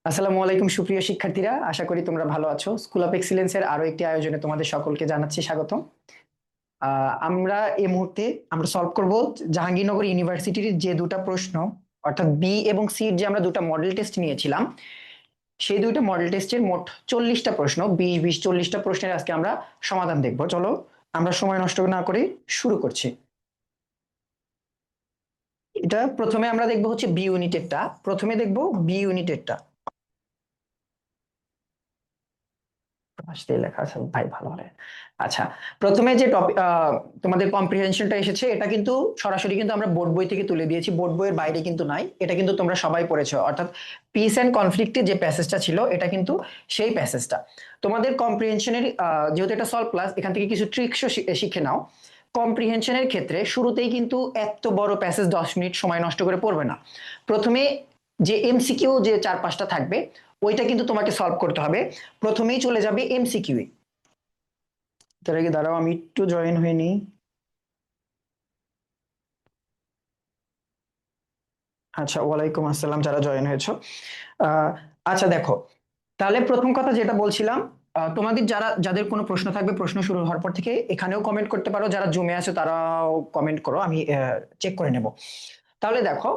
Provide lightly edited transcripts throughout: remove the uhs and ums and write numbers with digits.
আসসালামু আলাইকুম সুপ্রিয় শিক্ষার্থীরা, আশা করি তোমরা ভালো আছো। স্কুল অফ এক্সিলেন্সের আরো একটি আয়োজনে তোমাদের সকলকে জানাচ্ছি স্বাগতম। আমরা এই মুহূর্তে সলভ করব জাহাঙ্গীরনগর ইউনিভার্সিটির যে দুটা প্রশ্ন, অর্থাৎ বি এবং সির যে আমরা দুটা মডেল টেস্ট নিয়েছিলাম, সেই দুইটা মডেল টেস্টের মোট 40টা প্রশ্ন, 20-20-40টা প্রশ্নের আজকে আমরা সমাধান দেখব। চলো আমরা সময় নষ্ট না করে শুরু করছি। এটা প্রথমে আমরা দেখবো হচ্ছে বি ইউনিটেরটা। প্রথমে দেখবো বি ইউনিটেরটা। আসতেই লেখা আছে ভাই, ভালো হবে। আচ্ছা, প্রথমে যে টপিক তোমাদের কম্প্রিহেনশনটা এসেছে, এটা কিন্তু সরাসরি কিন্তু আমরা বোর্ড বই থেকে তুলে দিয়েছি, বোর্ড বইয়ের বাইরে কিন্তু নাই। এটা কিন্তু তোমরা সবাই পড়েছো, অর্থাৎ পিস এন্ড কনফ্লিক্টের যে প্যাসেজটা ছিল, এটা কিন্তু সেই প্যাসেজটা। তোমাদের কম্প্রিহেনশনের যেহেতু এটা সলভ ক্লাস, এখান থেকে কিছু ট্রিক্সও শিখে নাও। কম্প্রিহেনশনের ক্ষেত্রে শুরুতেই কিন্তু এত বড় প্যাসেজ 10 মিনিট সময় নষ্ট করে পড়বে না। প্রথমে যে এমসিকিউ যে 4-5টা থাকবে, ওইটা কিন্তু তোমাকে সলভ করতে হবে। প্রথমেই চলে যাবে এমসিকিউ এ। তার আগে দাঁড়াও, আমি একটু জয়েন হয়ে নিই। আচ্ছা, ওয়ালাইকুম আসসালাম যারা জয়েন হয়েছো। আচ্ছা দেখো, তাহলে প্রথম কথা যেটা বলছিলাম, তোমাদের যাদের কোনো প্রশ্ন থাকবে, প্রশ্ন শুরু হওয়ার পর থেকে এখানেও কমেন্ট করতে পারো, যারা জমে আছো তারাও কমেন্ট করো, আমি চেক করে নেব। তাহলে দেখো,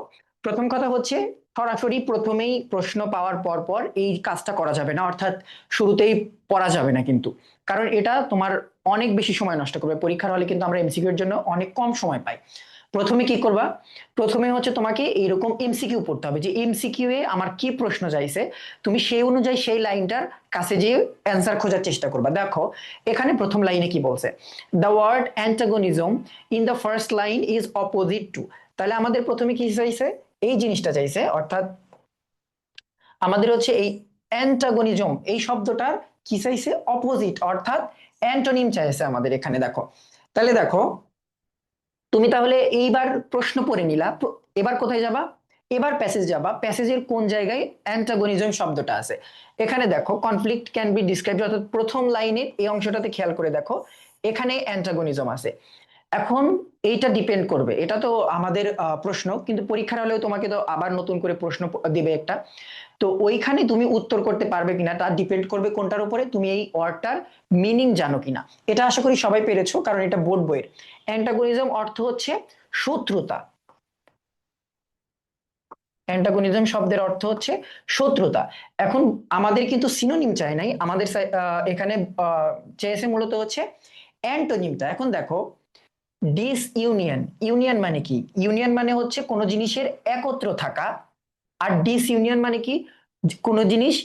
প্রথম কথা হচ্ছে সরাসরি প্রথমেই প্রশ্ন পাওয়ার পর পর এই কাজটা করা যাবে না, অর্থাৎ শুরুতেই পড়া যাবে না কিন্তু। কারণ এটা তোমার অনেক বেশি সময় নষ্ট করবে। পরীক্ষার হলে কিন্তু আমরা এমসিকিউ এর জন্য অনেক কম সময় পাই। প্রথমে কি করবা? প্রথমে হচ্ছে তোমাকে এইরকম এমসিকিউ পড়তে হবে, যে এমসিকিউ এ আমার কি প্রশ্ন চাইছে, তুমি সেই অনুযায়ী সেই লাইনটার কাছে যে অ্যান্সার খোঁজার চেষ্টা করবা। দেখো এখানে প্রথম লাইনে কি বলছে, the word antagonism in the first line is opposite to. তাহলে আমাদের প্রথমে কি চাইছে? এই জিনিসটা চাইছে, অর্থাৎ আমাদের হচ্ছে এই অ্যান্টাগনিজম এই শব্দটার কি চাইছে? অপোজিট, অর্থাৎ অ্যান্টোনিম চাইছে আমাদের এখানে। দেখো, তাহলে দেখো তুমি তাহলে এইবার প্রশ্ন পড়ে নিলা, এবার কোথায় যাবা? এবার প্যাসেজ যাবা। প্যাসেজের কোন জায়গায় অ্যান্টাগনিজম শব্দটা আছে? এখানে দেখো, কনফ্লিক্ট ক্যান বি ডিসক্রাইব, অর্থাৎ প্রথম লাইনের এই অংশটাতে খেয়াল করে দেখো, এখানে অ্যান্টাগনিজম আছে। এখন এইটা ডিপেন্ড করবে, এটা তো আমাদের প্রশ্ন, কিন্তু পরীক্ষার হলেও তোমাকে তো আবার নতুন করে প্রশ্ন দিবে একটা। তো ওইখানে তুমি উত্তর করতে পারবে কিনা তা ডিপেন্ড করবে কোনটার উপরে, তুমি এই ওয়ার্ডটার মিনিং জানো কিনা। এটা আশা করি সবাই পেরেছো, কারণ এটা বোর্ড বইয়ের। অ্যান্টাগনিজম অর্থ হচ্ছে শত্রুতা। অ্যান্টাগনিজম শব্দের অর্থ হচ্ছে শত্রুতা। এখন আমাদের কিন্তু সিনোনিম চাই নাই, আমাদের এখানে চেয়েছে মূলত হচ্ছে অ্যান্টোনিমটা। এখন দেখো, ডিস ইউনিয়ন, ইউনিয়ন মানে কি? ইউনিয়ন মানে হচ্ছে কোনো জিনিসের একত্র থাকা। আর ডিস ইউনিয়ন মানে কি? কোনো জিনিস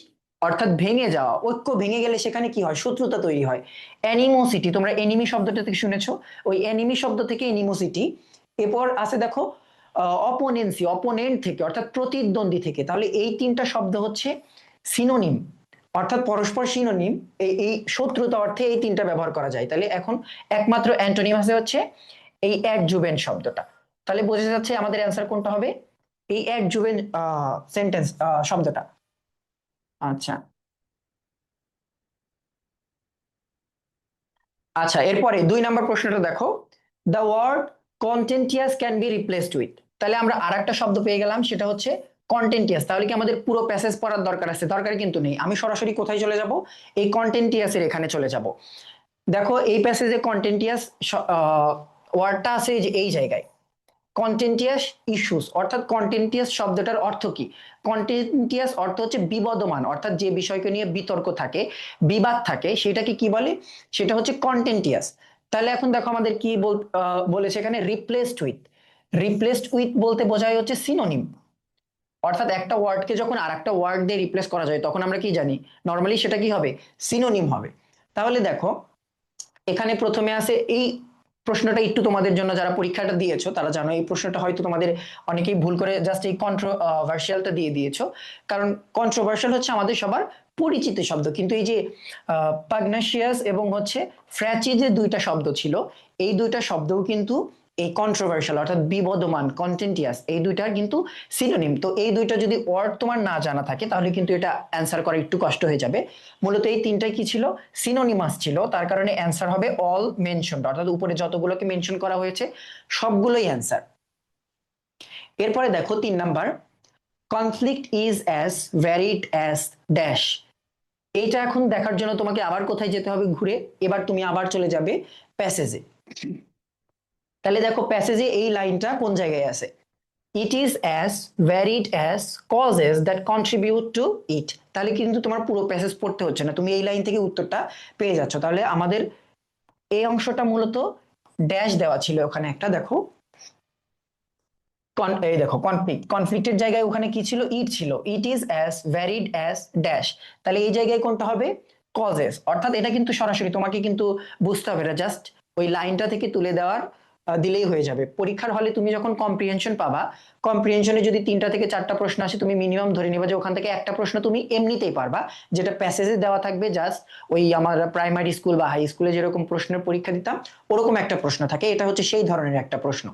অর্থাৎ ভেঙে যাওয়া, ঐক্য ভেঙে গেলে সেখানে কি হয়? শত্রুতা তৈরি হয়। অ্যানিমোসিটি, তোমরা এনিমি শব্দটা থেকে শুনেছো, ওই অ্যানিমি শব্দ থেকে এনিমোসিটি। এরপর আছে দেখো অপোনেন্সি, অপোনেন্ট থেকে অর্থাৎ প্রতিদ্বন্দ্বী থেকে। তাহলে এই তিনটা শব্দ হচ্ছে সিনোনিম, অর্থাৎ পরস্পর সিনোনিম। এই শত্রুতা অর্থে এই তিনটা ব্যবহার করা যায়। তাহলে এখন একমাত্র অ্যান্টোনিম আছে হচ্ছে এই অ্যাডজুভেন্ট শব্দটা। তাহলে বোঝা যাচ্ছে আমাদের অ্যান্সার কোনটা হবে? এই অ্যাডজুভেন্ট সেন্টেন্স শব্দটা। আচ্ছা, আচ্ছা, এরপরে 2 নম্বর প্রশ্নটা দেখো, the word contentious can be replaced with. তাহলে আমরা আর একটা শব্দ পেয়ে গেলাম, সেটা হচ্ছে কন্টেন্টিয়াস। তাহলে কি আমাদের পুরো প্যাসেজ পড়ার দরকার আছে? দরকার কিন্তু নেই। আমি সরাসরি কোথায় চলে যাব? এই কন্টেন্টিয়াসের এখানে চলে যাব। দেখো এই প্যাসেজে কন্টেন্টিয়াস ওয়ার্ডটা আছে যে এই জায়গায়, কন্টেন্টিয়াস ইস্যুস, অর্থাৎ কন্টেন্টিয়াস শব্দটার অর্থ কি? কন্টেন্টিয়াস অর্থ হচ্ছে বিবদমান, অর্থাৎ যে বিষয়কে নিয়ে বিতর্ক থাকে, বিবাদ থাকে, সেটাকে কি বলে? সেটা হচ্ছে কন্টেন্টিয়াস। তাহলে এখন দেখো আমাদের কি বলেছে এখানে, রিপ্লেসড উইথ। রিপ্লেসড উইথ বলতে বোঝায় হচ্ছে সিনোনিম, অর্থাৎ একটা ওয়ার্ডকে যখন আর একটা ওয়ার্ড দিয়ে রিপ্লেস করা যায়, তখন আমরা কি জানি? নর্মালি সেটা কি হবে? সিনোনিম হবে। তাহলে দেখো এখানে প্রথমে আছে এই প্রশ্নটা, একটু তোমাদের জন্য যারা পরীক্ষাটা দিয়েছো তারা জানো, এই প্রশ্নটা হয়তো তোমাদের অনেকেই ভুল করে জাস্ট এই কন্ট্রোভার্সিয়ালটা দিয়ে দিয়েছো। কারণ কন্ট্রোভার্সিয়াল হচ্ছে আমাদের সবার পরিচিত শব্দ, কিন্তু এই যে পাগনাশিয়াস এবং হচ্ছে ফ্র্যাচি যে দুইটা শব্দ ছিল, এই দুইটা শব্দও কিন্তু এই কন্ট্রোভার্সিয়াল অর্থাৎ বিবদমান, কন্টেন্টিয়াস, এই দুইটার কিন্তু সিনোনিম। তো এই দুইটা যদি ওয়ার্ড তোমার না জানা থাকে, তাহলে কিন্তু এটা অ্যান্সার করা একটু কষ্ট হয়ে যাবে। মূলত এই তিনটাই কি ছিল? সিনোনিমাস ছিল। তার কারণে অ্যান্সার হবে অল মেনশনড, অর্থাৎ উপরে যতগুলোকে মেনশন করা হয়েছে সবগুলোই অ্যান্সার। এরপরে দেখো 3 number, conflict is as varied as dash. এইটা এখন দেখার জন্য তোমাকে আবার কোথায় যেতে হবে ঘুরে, এবার তুমি আবার চলে যাবে প্যাসেজে। তাহলে দেখো প্যাসেজে এই লাইনটা কোন জায়গায় আছে, it is as varied as causes that contribute to it. তাহলে কিন্তু তোমার পুরো প্যাসেজ পড়তে হচ্ছে না, তুমি এই লাইন থেকে উত্তরটা পেয়ে যাচ্ছ। তাহলে আমাদের এই অংশটা মূলত ড্যাশ দেওয়া ছিল ওখানে একটা, দেখো এই দেখো কনফ্লিক্টের জায়গায় ওখানে কি ছিল, ইট ছিল, ইট is as varied as dash. তাহলে এই জায়গায় কোনটা হবে, কজেস। অর্থাৎ এটা কিন্তু সরাসরি তোমাকে কিন্তু বুঝতে হবে না, জাস্ট ওই লাইনটা থেকে তুলে দেওয়ার দিলেই হয়ে যাবে। পরীক্ষার হলে তুমি যখন কম্প্রিহেনশন পাবা, কম্প্রিহেনশনে যদি 3টা থেকে 4টা প্রশ্ন আসে, তুমি মিনিমাম ধরে নিবা যে ওখান থেকে একটা প্রশ্ন তুমি এমনিতেই পারবা, যেটা প্যাসেজে দেওয়া থাকবে। জাস্ট ওই আমার প্রাইমারি স্কুল বা হাই স্কুলে যেরকম প্রশ্নের পরীক্ষা দিতাম ওরকম একটা প্রশ্ন থাকে, এটা হচ্ছে সেই ধরনের একটা প্রশ্ন।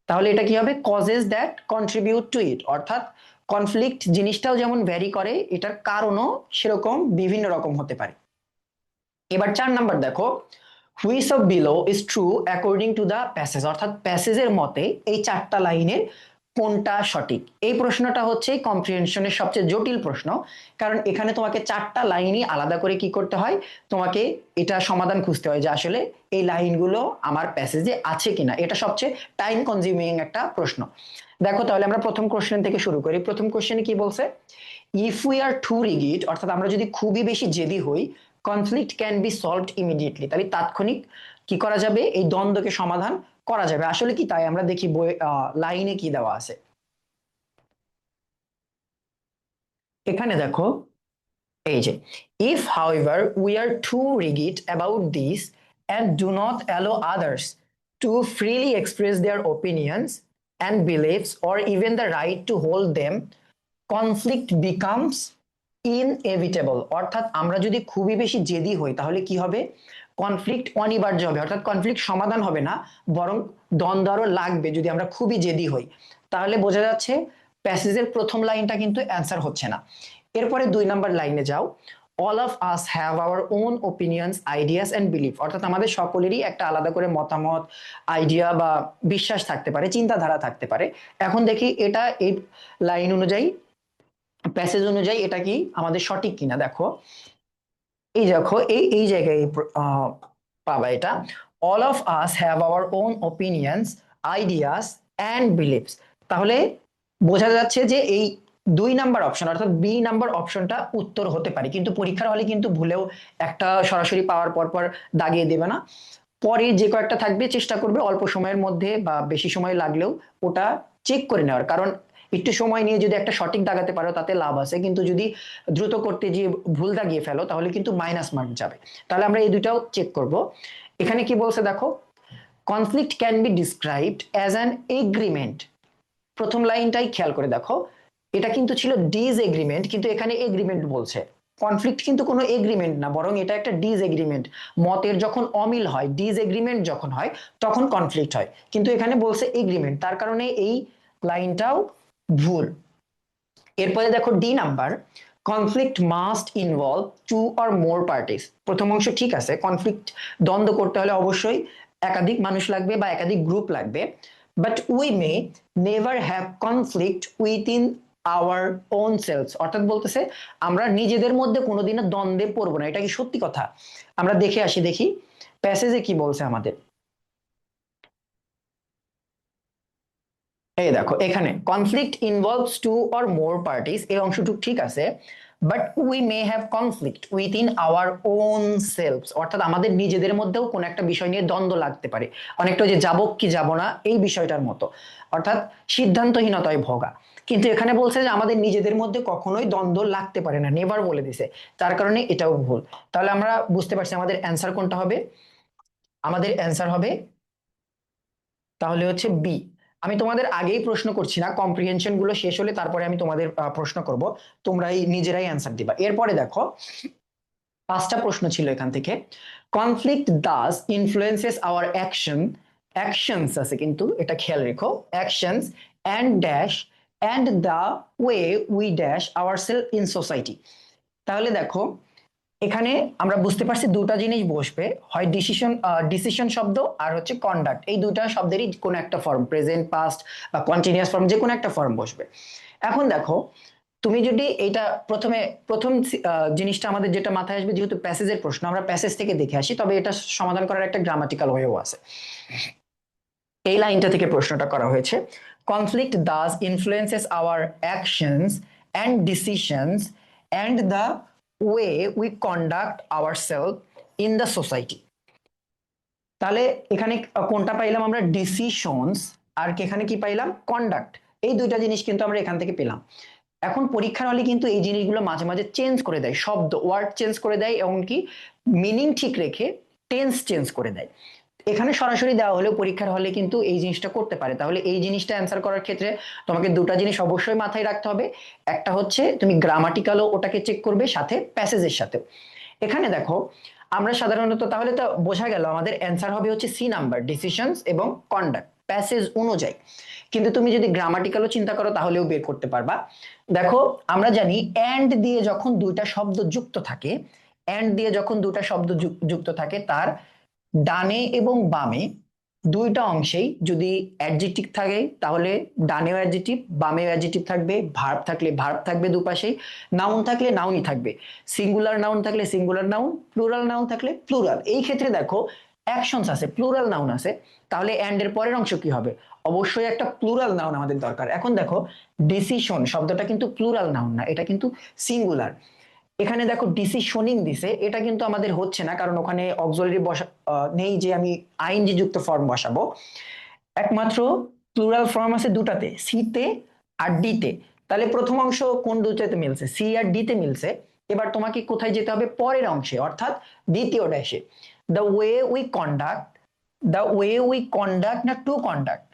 তাহলে এটা কি হবে, কজেস দ্যাট কন্ট্রিবিউট টু ইট, অর্থাৎ কনফ্লিক্ট জিনিসটাও যেমন ভ্যারি করে, এটার কারণও সেরকম বিভিন্ন রকম হতে পারে। এবার 4 নাম্বার দেখো, which of below is true according to the passage, অর্থাৎ প্যাসেজের মতে এই 4টা লাইনের কোনটা সঠিক। এই প্রশ্নটা হচ্ছে কম্প্রিহেনশনের সবচেয়ে জটিল প্রশ্ন, কারণ এখানে তোমাকে 4টা লাইনই আলাদা করে কি করতে হয়, তোমাকে এটা সমাধান খুঁজতে হয় যে আসলে এই লাইনগুলো আমার প্যাসেজে আছে কিনা। এটা সবচেয়ে টাইম কনজিউমিং একটা প্রশ্ন। দেখো তাহলে আমরা প্রথম কোশ্চেন থেকে শুরু করি। প্রথম কোশ্চেনে কি বলছে, ইফ উই আর টু রিগিড, অর্থাৎ আমরা যদি খুবই বেশি জেদি হই, conflict can be solved immediately, তাহলে তাৎক্ষণিক কি করা যাবে, এই দ্বন্দ্বকে সমাধান করা যাবে। আসলে কি তাই? আমরা দেখি বই লাইনে কি দেওয়া আছে। এখানে দেখো এই যে, if however we are too rigid about this and do not allow others to freely express their opinions and beliefs or even the right to hold them, conflict becomes inevitable. অর্থাৎ আমরা যদি খুবই বেশি জেদি হই তাহলে কি হবে, কনফ্লিক্ট অনিবার্য হবে, অর্থাৎ কনফ্লিক্ট সমাধান হবে না, বরং দ্বন্দ্ব আরো লাগবে যদি আমরা খুবই জেদি হই। তাহলে বোঝা যাচ্ছে প্যাসেজের প্রথম লাইনটা কিন্তু অ্যান্সার হচ্ছে না। এরপরে 2 নাম্বার লাইনে যাও, all of us have our own opinions ideas and belief, অর্থাৎ আমাদের সকলেরই একটা আলাদা করে মতামত, আইডিয়া বা বিশ্বাস থাকতে পারে, চিন্তাধারা থাকতে পারে। এখন দেখি এটা এই লাইন অনুযায়ী, প্যাসেজ অনুযায়ী এটা কি আমাদের সঠিক কিনা। দেখো এই দেখো এই এই জায়গায় পাবা এটা, all of us have our own opinions ideas and believes. তাহলে বোঝা যাচ্ছে যে এই 2 নাম্বার অপশন অর্থাৎ বি নাম্বার অপশনটা উত্তর হতে পারে, কিন্তু পরীক্ষার হলে কিন্তু ভুলেও একটা সরাসরি পাওয়ার পর পর দাগিয়ে দেবে না। পরে যে কয়েকটা থাকবে চেষ্টা করবে অল্প সময়ের মধ্যে বা বেশি সময় লাগলেও ওটা চেক করে নেওয়ার, কারণ একটু সময় নিয়ে যদি একটা সঠিক দাগাতে পারো তাতে লাভ আছে, কিন্তু যদি দ্রুত করতে গিয়ে ভুল দাগিয়ে ফেলো তাহলে কিন্তু মাইনাস মার্ক যাবে। তাহলে আমরা এই দুটাও চেক করব। এখানে কি বলছে দেখো, conflict can be described as an agreement. প্রথম লাইনটাই খেয়াল করে দেখো, এটা কিন্তু ছিল ডিসএগ্রিমেন্ট, কিন্তু এখানে এগ্রিমেন্ট বলছে। কনফ্লিক্ট কিন্তু কোনো এগ্রিমেন্ট না, বরং এটা একটা ডিসএগ্রিমেন্ট। মতের যখন অমিল হয়, ডিসএগ্রিমেন্ট যখন হয় তখন কনফ্লিক্ট হয়, কিন্তু এখানে বলছে এগ্রিমেন্ট, তার কারণে এই লাইনটাও ভুল। এরপরে দেখো D number, conflict must involve 2 or more parties. প্রথম অংশ ঠিক আছে, কনফ্লিক্ট দ্বন্দ্ব করতে হলে অবশ্যই একাধিক মানুষ লাগবে বা একাধিক গ্রুপ লাগবে, but we may never have conflict within our own selves, অর্থাৎ বলতেছে আমরা নিজেদের মধ্যে কোনোদিনও দ্বন্দ্বে পড়বো না। এটা কি সত্যি কথা? আমরা দেখে আসি, দেখি প্যাসেজে কি বলছে আমাদের। এই দেখো এখানে conflict involves 2 or more parties, এই অংশটুকু ঠিক আছে, but we may have conflict within our own selves, অর্থাৎ আমাদের নিজেদের মধ্যেও কোন একটা বিষয় নিয়ে দ্বন্দ্ব লাগতে পারে, অনেকটা যে যাব কি যাব না এই বিষয়টার মতো, অর্থাৎ সিদ্ধান্তহীনতায় ভোগা। কিন্তু এখানে বলছে যে আমাদের নিজেদের মধ্যে কখনোই দ্বন্দ্ব লাগতে পারে না, নেভার বলে দিছে, তার কারণে এটাও ভুল। তাহলে আমরা বুঝতে পারছি আমাদের অ্যান্সার কোনটা হবে, আমাদের অ্যান্সার হবে তাহলে হচ্ছে বি। আমি তোমাদের আগেই প্রশ্ন করছি না, কম্প্রিহেনশন গুলো শেষ হলে তারপরে আমি তোমাদের প্রশ্ন করব, তোমরাই নিজেরাই অ্যান্সার দিবা। এরপরে দেখো 5টা প্রশ্ন ছিল এখান থেকে, conflict does influences our actions আছে কিন্তু এটা খেয়াল রেখো, actions and dash and the way we dash ourself in society. তাহলে দেখো এখানে আমরা বুঝতে পারছি দুটা জিনিস বসবে, হয় ডিসিশন শব্দ আর হচ্ছে কন্ডাক্ট, এই দুটা শব্দেরই কোন একটা ফর্ম, প্রেজেন্ট, পাস্ট বা কন্টিনিউয়াস ফর্ম, যে কোনো একটা ফর্ম বসবে। এখন দেখো, তুমি যদি এটা প্রথম জিনিসটা আমাদের যেটা মাথায় আসবে, যেহেতু প্যাসেজের প্রশ্ন, আমরা প্যাসেজ থেকে দেখে আসি, তবে এটা সমাধান করার একটা গ্রামাটিক্যাল ওয়েও আছে। এই লাইনটা থেকে প্রশ্নটা করা হয়েছে, conflict does influences our actions and decisions and the way we conduct ourself in the society. তাহলে এখানে কোনটা পাইলাম আমরা? ডিসিশনস। আর এখানে কি পাইলাম? কন্ডাক্ট। এই দুইটা জিনিস কিন্তু আমরা এখান থেকে পেলাম। এখন পরীক্ষার হলে কিন্তু এই জিনিসগুলো মাঝে মাঝে চেঞ্জ করে দেয়, শব্দ, ওয়ার্ড চেঞ্জ করে দেয়, এমনকি মিনিং ঠিক রেখে টেন্স চেঞ্জ করে দেয়। এখানে সরাসরি দেওয়া হলেও পরীক্ষার হলে কিন্তু এই জিনিসটা করতে পারে। তাহলে এই জিনিসটা অ্যান্সার করার ক্ষেত্রে তোমাকে দুটা জিনিস অবশ্যই মাথায় রাখতে হবে। একটা হচ্ছে তুমি গ্রামাটিক্যালও ওটাকে চেক করবে, সাথে প্যাসেজের সাথে। এখানে দেখো, আমরা সাধারণত, তাহলে তো বোঝা গেল আমাদের অ্যান্সার হবে হচ্ছে সি নাম্বার, ডিসিশনস এবং কন্ডাক্ট, প্যাসেজ অনুযায়ী। কিন্তু তুমি যদি গ্রামাটিক্যালও চিন্তা করো তাহলেও বের করতে পারবা। দেখো, আমরা জানি অ্যান্ড দিয়ে যখন দুইটা শব্দ যুক্ত থাকে, অ্যান্ড দিয়ে যখন দুটা শব্দ যুক্ত থাকে, তার ডানে এবং বামে দুইটা অংশেই যদি অ্যাডজেক্টিভ থাকে তাহলে ডানেও অ্যাডজেক্টিভ, বামেও অ্যাডজেক্টিভ থাকবে, ভার্ব থাকলে ভার্ব থাকবে দুপাশেই, নাউন থাকলে নাউনই থাকবে, সিঙ্গুলার নাউন থাকলে সিঙ্গুলার নাউন, প্লুরাল নাউন থাকলে প্লুরাল। এই ক্ষেত্রে দেখো অ্যাকশনস আছে, প্লুরাল নাউন আছে, তাহলে অ্যান্ড এর পরের অংশ কি হবে? অবশ্যই একটা প্লুরাল নাউন আমাদের দরকার। এখন দেখো, ডিসিশন শব্দটা কিন্তু প্লুরাল নাউন না, এটা কিন্তু সিঙ্গুলার। এখানে দেখো ডিসিশনিং দিছে, এটা কিন্তু আমাদের হচ্ছে না, কারণ ওখানে অক্সিলারি নেই যে আমি আইএনজি যুক্ত ফর্ম বসাবো। একমাত্র প্লুরাল ফর্ম আছে দুটাতে, সি তে আর ডি তে। তাহলে প্রথম অংশ কোন দুটাতে মিলছে? সি আর ডি তে মিলছে। এবার তোমাকে কোথায় যেতে হবে? পরের অংশে, অর্থাৎ দ্বিতীয় ড্যাশে। The way we conduct, the way we conduct না টু কন্ডাক্ট,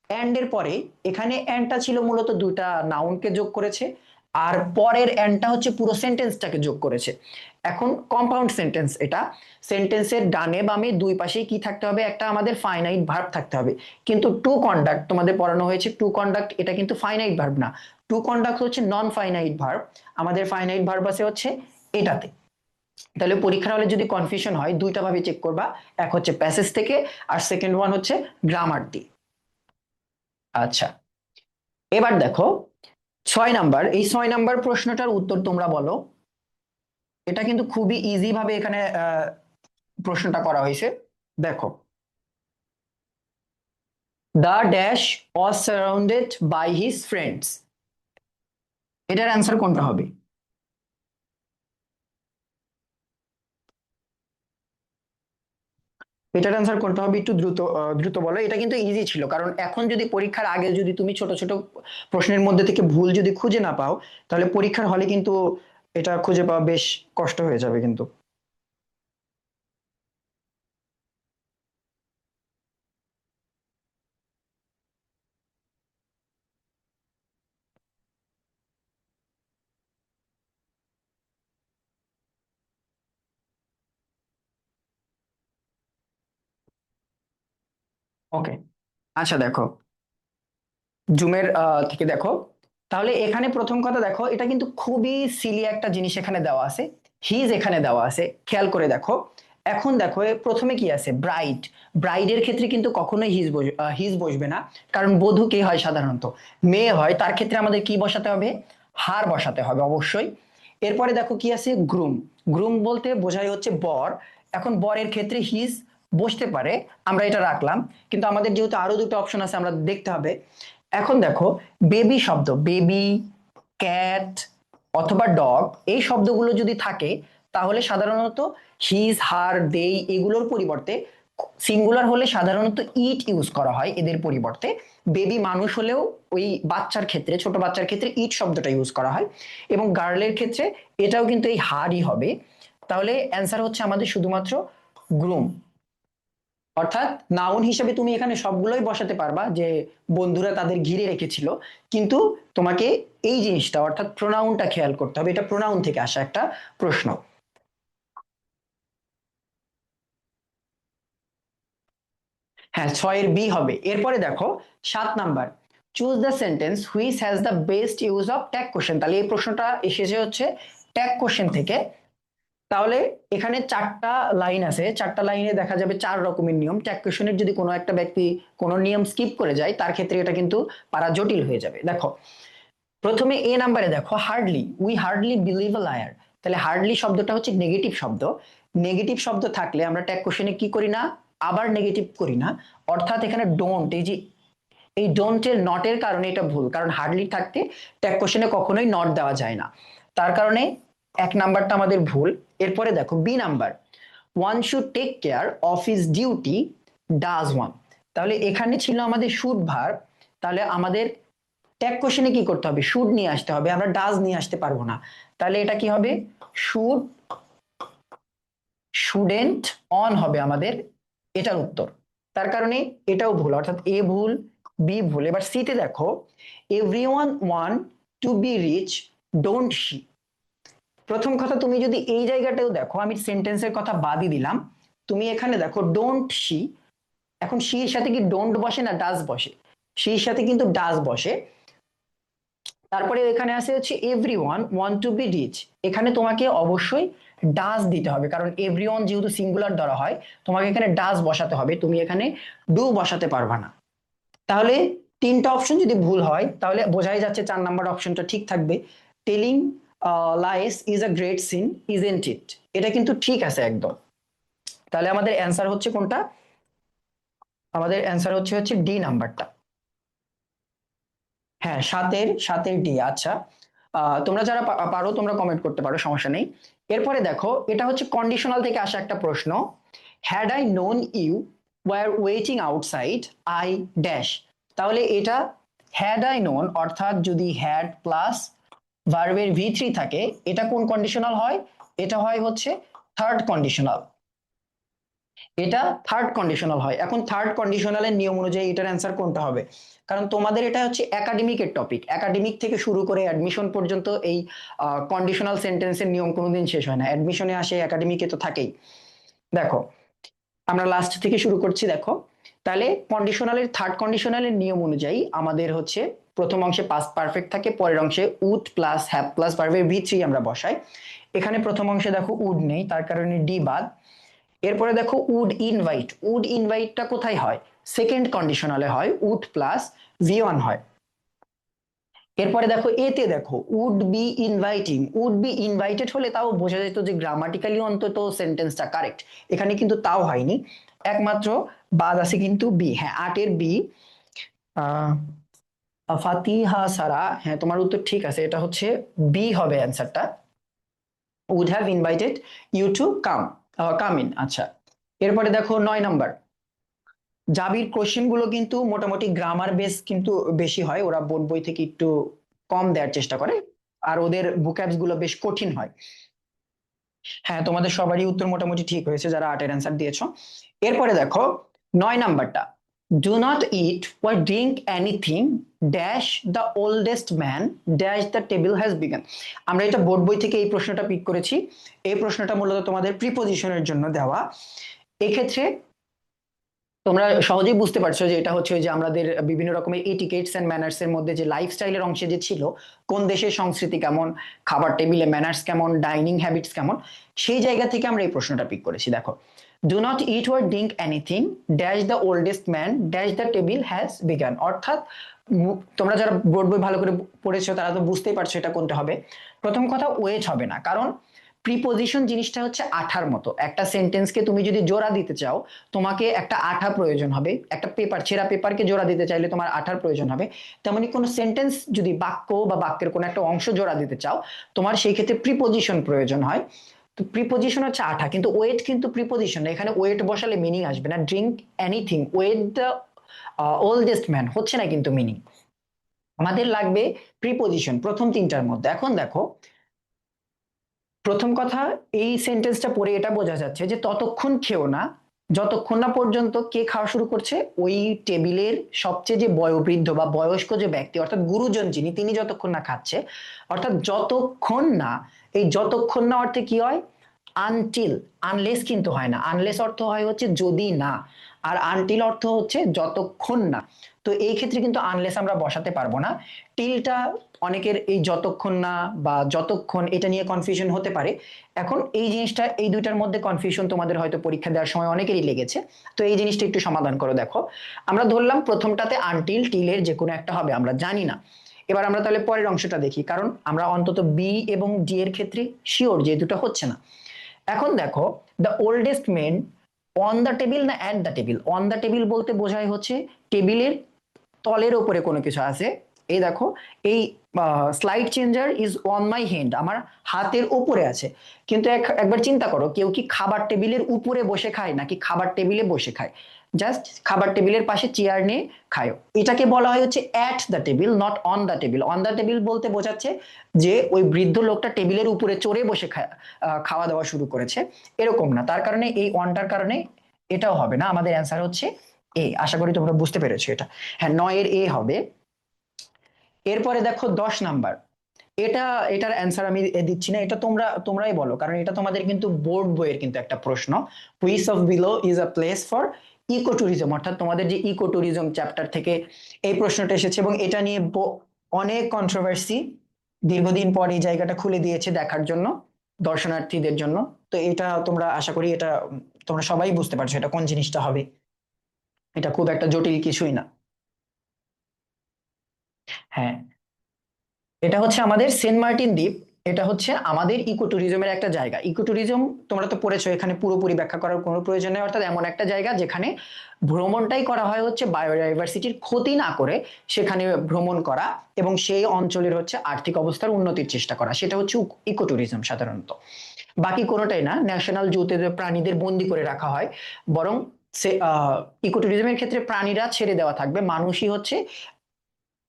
এন্ড এর পরে, এখানে এন্ডটা ছিল মূলত দুইটা নাউনকে যোগ করেছে, আর পরের এন্ডটা হচ্ছে পুরো সেন্টেন্সটাকে যোগ করেছে। এখন কম্পাউন্ড সেন্টেন্স, এটা সেন্টেন্সের ডানে বামে দুই পাশেই কি থাকতে হবে? একটা আমাদের ফাইনাইট ভার্ব থাকতে হবে। কিন্তু টু কন্ডাক্ট তোমাদের পড়ানো হয়েছে, টু কন্ডাক্ট এটা কিন্তু ফাইনাইট ভার্ব না, টু কন্ডাক্ট হচ্ছে নন ফাইনাইট ভার্ব। আমাদের ফাইনাইট ভার্ব আছে হচ্ছে এটাতে। তাহলে পরীক্ষার হলে যদি কনফিউশন হয়, দুইটা ভাবে চেক করবা, এক হচ্ছে প্যাসেজ থেকে, আর সেকেন্ড ওয়ান হচ্ছে গ্রামার দিয়ে। আচ্ছা, এবার দেখো 6 নাম্বার, এই 6 নাম্বার প্রশ্নটার উত্তর তোমরা বলো। এটা কিন্তু খুবই ইজি ভাবে এখানে প্রশ্নটা করা হয়েছে। দেখো, the dash was surrounded by his friends, এটার অ্যান্সার কোনটা হবে? এটার অ্যান্সার কোনটা হবে? একটু দ্রুত দ্রুত বলো। এটা কিন্তু ইজি ছিল, কারণ এখন যদি পরীক্ষার আগে যদি তুমি ছোট ছোট প্রশ্নের মধ্যে থেকে ভুল যদি খুঁজে না পাও, তাহলে পরীক্ষার হলে কিন্তু এটা খুঁজে পাওয়া বেশ কষ্ট হয়ে যাবে কিন্তু। ওকে, আচ্ছা দেখো, জুমের থেকে দেখো, তাহলে এখানে প্রথম কথা দেখো, এটা কিন্তু খুবই সিলি একটা জিনিস এখানে দেওয়া আছে, হিজ এখানে দেওয়া আছে, খেয়াল করে দেখো। এখন দেখো, প্রথমে কি আছে? ব্রাইড। ব্রাইডের ক্ষেত্রে কিন্তু কখনোই হিজ বসবে না, কারণ বধূ কে হয়? সাধারণত মেয়ে হয়, তার ক্ষেত্রে আমাদের কি বসাতে হবে? হার বসাতে হবে অবশ্যই। এরপরে দেখো কি আছে? গ্রুম। গ্রুম বলতে বোঝায় হচ্ছে বর। এখন বরের ক্ষেত্রে হিজ বসতে পারে, আমরা এটা রাখলাম, কিন্তু আমাদের যেহেতু আরো দুটো অপশন আছে, আমরা দেখতে হবে। এখন দেখো, বেবি শব্দ, বেবি, ক্যাট অথবা ডগ, এই শব্দগুলো যদি থাকে, তাহলে সাধারণত হিজ, হার, দেই এগুলোর পরিবর্তে, সিঙ্গুলার হলে সাধারণত ইট ইউজ করা হয় এদের পরিবর্তে। বেবি মানুষ হলেও ওই বাচ্চার ক্ষেত্রে, ছোট বাচ্চার ক্ষেত্রে ইট শব্দটা ইউজ করা হয়, এবং গার্লের ক্ষেত্রে এটাও কিন্তু এই হারই হবে। তাহলে অ্যান্সার হচ্ছে আমাদের শুধুমাত্র গ্রুম। অর্থাৎ নাউন হিসেবে তুমি এখানে সবগুলোই বসাতে পারবা, যে বন্ধুরা তাদের ঘিরে রেখেছিল, কিন্তু তোমাকে এই জিনিসটা অর্থাৎ প্রোনাউনটা খেয়াল করতে হবে, এটা প্রোনাউন থেকে আসা একটা প্রশ্ন। হ্যাঁ, 6-এর বি হবে। এরপরে দেখো 7 number, choose the sentence which has the best use of tag question. তাহলে এই প্রশ্নটা এসেছে হচ্ছে ট্যাগ কোশ্চেন থেকে। তাহলে এখানে 4টা লাইন আছে, 4টা লাইনে দেখা যাবে 4 রকমের নিয়ম। ট্যাগ কোশ্চেনের যদি কোনো একটা ব্যক্তি কোনো নিয়ম স্কিপ করে যায় তার ক্ষেত্রে এটা কিন্তু পারা জটিল হয়ে যাবে। দেখো প্রথমে এ নাম্বারে দেখো, hardly, we hardly believe a liar. তাহলে হার্ডলি শব্দটা হচ্ছে নেগেটিভ শব্দ। নেগেটিভ শব্দ থাকলে আমরা ট্যাগ কোশ্চেনে কি করি না, আবার নেগেটিভ করি না। অর্থাৎ এখানে ডোন্ট, এই যে এই ডোন্টের নটের কারণে এটা ভুল, কারণ হার্ডলি থাকতে ট্যাগ কোশ্চেনে কখনোই নট দেওয়া যায় না, তার কারণে 1 নাম্বারটা আমাদের ভুল। এরপরে দেখো B number, one should take care of his duty does one. তাহলে এখানে ছিল আমাদের শুড ভার্ব, তাহলে আমাদের ট্যাগ কোশ্চেনে কি করতে হবে, শুড নিয়ে আসতে হবে, আমরা ডাজ নিয়ে আসতে পারবো না। তাহলে এটা কি হবে, শুড, শুডেন্ট অন হবে আমাদের এটার উত্তর। তার কারণে এটাও ভুল, অর্থাৎ এ ভুল, বি ভুল। এবার সিতে দেখো, everyone want to be rich, don't she. প্রথম কথা, তুমি যদি এই জায়গাটাও দেখো, আমি সেন্টেন্সের কথা বাদই দিলাম, তুমি এখানে দেখো ডোন্ট শি, এখন শি এর সাথে কি ডোন্ট বসে না ডাজ বসে, শি এর সাথে কিন্তু ডাজ বসে। তারপরে এখানে আছে হচ্ছে everyone want to be rich, এখানে তোমাকে অবশ্যই ডাজ দিতে হবে, কারণ এভরিওয়ান যেহেতু সিঙ্গুলার ধরা হয়, তোমাকে এখানে ডাজ বসাতে হবে, তুমি এখানে ডু বসাতে পারবা না। তাহলে 3টা অপশন যদি ভুল হয় তাহলে বোঝাই যাচ্ছে 4 নাম্বার অপশনটা ঠিক থাকবে। Telling lines is a great sin isn't it, এটা কিন্তু ঠিক আছে একদম। তাহলে আমাদের অ্যান্সার হচ্ছে কোনটা, আমাদের অ্যান্সার হচ্ছে ডি নাম্বারটা। হ্যাঁ, সাতের ডি। আচ্ছা, তোমরা যারা পারো তোমরা কমেন্ট করতে পারো, সমস্যা নেই। এরপরে দেখো, এটা হচ্ছে কন্ডিশনাল থেকে আসা একটা প্রশ্ন। Had I known you were waiting outside I dash. তাহলে এটা হ্যাড আই নোন, অর্থাৎ যদি হ্যাড প্লাস ভার্বের ভি3 থাকে, এটা কোন কন্ডিশনাল হয়, এটা হয় হচ্ছে থার্ড কন্ডিশনাল, এটা থার্ড কন্ডিশনাল হয়। এখন থার্ড কন্ডিশনালের নিয়ম অনুযায়ী এটার অ্যান্সার কোনটা হবে, কারণ তোমাদের এটা হচ্ছে একাডেমিকের টপিক, একাডেমিক থেকে শুরু করে অ্যাডমিশন পর্যন্ত এই কন্ডিশনাল সেন্টেন্সের নিয়ম কোনোদিন শেষ হয় না, অ্যাডমিশনে আসে, একাডেমিকে তো থাকেই। দেখো আমরা লাস্ট থেকে শুরু করছি। দেখো তাহলে কন্ডিশনালের থার্ড কন্ডিশনালের নিয়ম অনুযায়ী আমাদের হচ্ছে প্রথম অংশে পাস্ট পারফেক্ট থাকে, পরের অংশে উড প্লাস হ্যাভ প্লাস ভার্বের ভি3 আমরা বসাই। এখানে প্রথম অংশে দেখো উড নেই, তার কারণে ডি বাদ। এরপরে দেখো উড ইনভাইট, উড ইনভাইটটা কোথায় হয়, সেকেন্ড কন্ডিশনালে হয়, উড প্লাস ভি1 হয়। এরপরে দেখো এতে দেখো would be inviting, would be invited হলে তাও বোঝা যেত যে গ্রামাটিক্যালি অন্তত সেন্টেন্সটা কারেক্ট, এখানে কিন্তু তাও হয়নি, একমাত্র বাদ আছে কিন্তু বি। হ্যাঁ, 8-এর বি, ফাতিহা সারা, হ্যাঁ তোমার উত্তর ঠিক আছে, এটা হচ্ছে বি হবে অ্যান্সারটা, would have invited you to come in. আচ্ছা, এরপরে দেখো 9 নাম্বার, জাবির কোশ্চেন গুলো কিন্তু মোটামুটি গ্রামার বেস কিন্তু বেশি হয়, ওরা বোর্ড বই থেকে একটু কম দেওয়ার চেষ্টা করে, আর ওদের ভোক্যাবস গুলো বেশ কঠিন হয়। হ্যাঁ, তোমাদের সবারই উত্তর মোটামুটি ঠিক হয়েছে যারা 8-এর অ্যান্সার দিয়েছো। এরপরে দেখো 9 নাম্বারটা, do not it or drink anything dash the oldest man dash the table has began. আমরা এটা বোর্ড বই থেকে এই প্রশ্নটা পিক করেছি, এই প্রশ্নটা মূলত তোমাদের প্রিপোজিশনের জন্য দেওয়া। এক্ষেত্রে তোমরা সহজেই বুঝতে পারছো যে এটা হচ্ছে যে আমাদের বিভিন্ন রকমের এটিকেটস এন্ড ম্যানার্স এর মধ্যে যে লাইফস্টাইলের অংশে যে ছিল, কোন দেশের সংস্কৃতি কেমন, খাবার টেবিলে ম্যানার্স কেমন, ডাইনিং হ্যাবিটস কেমন, সেই জায়গা থেকে আমরা এই প্রশ্নটা পিক করেছি। দেখো, do not it or drink anything dash the oldest man dash the table has began. অর্থাৎ তোমরা যারা বোর্ড বই ভালো করে পড়েছো তারা তো বুঝতেই পারছো এটা কোনটা হবে। প্রথম কথা, ওয়েট হবে না, কারণ প্রিপোজিশন জিনিসটা হচ্ছে আঠার মতো, একটা সেন্টেন্সকে তুমি যদি জোড়া দিতে চাও তোমাকে একটা আঠা প্রয়োজন হবে, একটা পেপার, ছেঁড়া পেপারকে জোড়া দিতে চাইলে তোমার আঠার প্রয়োজন হবে, তেমনি কোনো সেন্টেন্স যদি বাক্য বা বাক্যের কোনো একটা অংশ জোড়া দিতে চাও তোমার সেই ক্ষেত্রে প্রিপোজিশন প্রয়োজন হয়। তো প্রিপোজিশন হচ্ছে আঠা, কিন্তু ওয়েট কিন্তু প্রিপোজিশন না, এখানে ওয়েট বসালে মিনিং আসবে না। Drink anything wait the oldest man হচ্ছে না কিন্তু মিনিং, আমাদের লাগবে প্রিপোজিশন প্রথম 3টার মধ্যে। এখন দেখো, প্রথম কথা, এই সেন্টেন্সটা পড়ে এটা বোঝা যাচ্ছে যে ততক্ষণ খেও না যতক্ষণ না পর্যন্ত কে খাওয়া শুরু করছে, ওই টেবিলের সবচেয়ে যে বয়োবৃদ্ধ বা বয়স্ক যে ব্যক্তি অর্থাৎ গুরুজন যিনি, তিনি যতক্ষণ না খাচ্ছে, অর্থাৎ যতক্ষণ না। এই যতক্ষণ না অর্থে কি হয়, আনটিল, আনলেস কিন্তু হয় না, আনলেস অর্থ হয় হচ্ছে যদি না, আর আনটিল অর্থ হচ্ছে যতক্ষণ না। তো এই ক্ষেত্রে কিন্তু আনলেস আমরা বসাতে পারবো না। টিলটা অনেকের এই যতক্ষণ না বা যতক্ষণ এটা নিয়ে কনফিউশন হতে পারে। এখন এই জিনিসটা, এই দুইটার মধ্যে কনফিউশন তোমাদের হয়তো পরীক্ষা দেওয়ার সময় অনেকেরই লেগেছে। তো এই জিনিসটা একটু সমাধান করো। দেখো, আমরা ধরলাম প্রথমটাতে আনটিল, টিলের যে কোনো একটা হবে, আমরা জানি না। এবার আমরা তাহলে পরের অংশটা দেখি, কারণ আমরা অন্তত বি এবং ডি এর ক্ষেত্রে শিওর যে দুটো হচ্ছে না। এখন দেখো, the oldest men on the table না at the table? On the table বলতে বোঝায় হচ্ছে টেবিলের তলের ওপরে কোনো কিছু আছে। এই দেখো, এই slide changer is on my hand, আমার হাতের ওপরে আছে। কিন্তু একবার চিন্তা করো, কেউ কি খাবার টেবিলের উপরে বসে খায় নাকি খাবার টেবিলে বসে খায়? জাস্ট খাবার টেবিলের পাশে চেয়ার নিয়ে খায়। এটাকে বলা হয় হচ্ছে at the table, not on the table. On the table বলতে বোঝাচ্ছে যে ওই বৃদ্ধ লোকটা টেবিলের উপরে চড়ে বসে খাওয়া দাওয়া শুরু করেছে, এরকম না। তার কারণে এই অনটার কারণে এটাও হবে না। আমাদের অ্যান্সার হচ্ছে এ। আশা করি তোমরা বুঝতে পেরেছো এটা। হ্যাঁ, 9 এর এ হবে। এরপরে দেখো 10 নাম্বার। এটা, এটার অ্যান্সার আমি দিচ্ছি না, এটা তোমরাই বলো, কারণ এটা তোমাদের কিন্তু বোর্ড বইয়ের কিন্তু একটা প্রশ্ন। Which of below is a place for echo tourism, অর্থাৎ তোমাদের যে ইকো ট্যুরিজম চ্যাপ্টার থেকে এই প্রশ্নটা এসেছে, এবং এটা নিয়ে অনেক কন্ট্রোভার্সি। দীর্ঘদিন পর এই জায়গাটা খুলে দিয়েছে দেখার জন্য দর্শনার্থীদের জন্য। তো এটা তোমরা, আশা করি এটা তোমরা সবাই বুঝতে পারছো এটা কোন জিনিসটা হবে। এটা খুব একটা জটিল কিছুই না। হ্যাঁ, এটা হচ্ছে আমাদের সেন্ট মার্টিন দ্বীপ। এটা হচ্ছে আমাদের ইকো ট্যুরিজমের একটা জায়গা। ইকো ট্যুরিজম তোমরা তো পড়েছো, এখানে পুরোপুরি ব্যাখ্যা করার কোনো প্রয়োজন নেই। অর্থাৎ এমন একটা জায়গা যেখানে ভ্রমণটাই করা হয় হচ্ছে বায়োডাইভার্সিটির ক্ষতি না করে সেখানে ভ্রমণ করা, এবং সেই অঞ্চলের হচ্ছে আর্থিক অবস্থার উন্নতির চেষ্টা করা, সেটা হচ্ছে ইকো ট্যুরিজম সাধারণত। বাকি কোনোটাই না। ন্যাশনাল জুতে প্রাণীদের বন্দি করে রাখা হয়, বরং সে ইকো ট্যুরিজমের ক্ষেত্রে প্রাণীরা ছেড়ে দেওয়া থাকবে, মানুষই হচ্ছে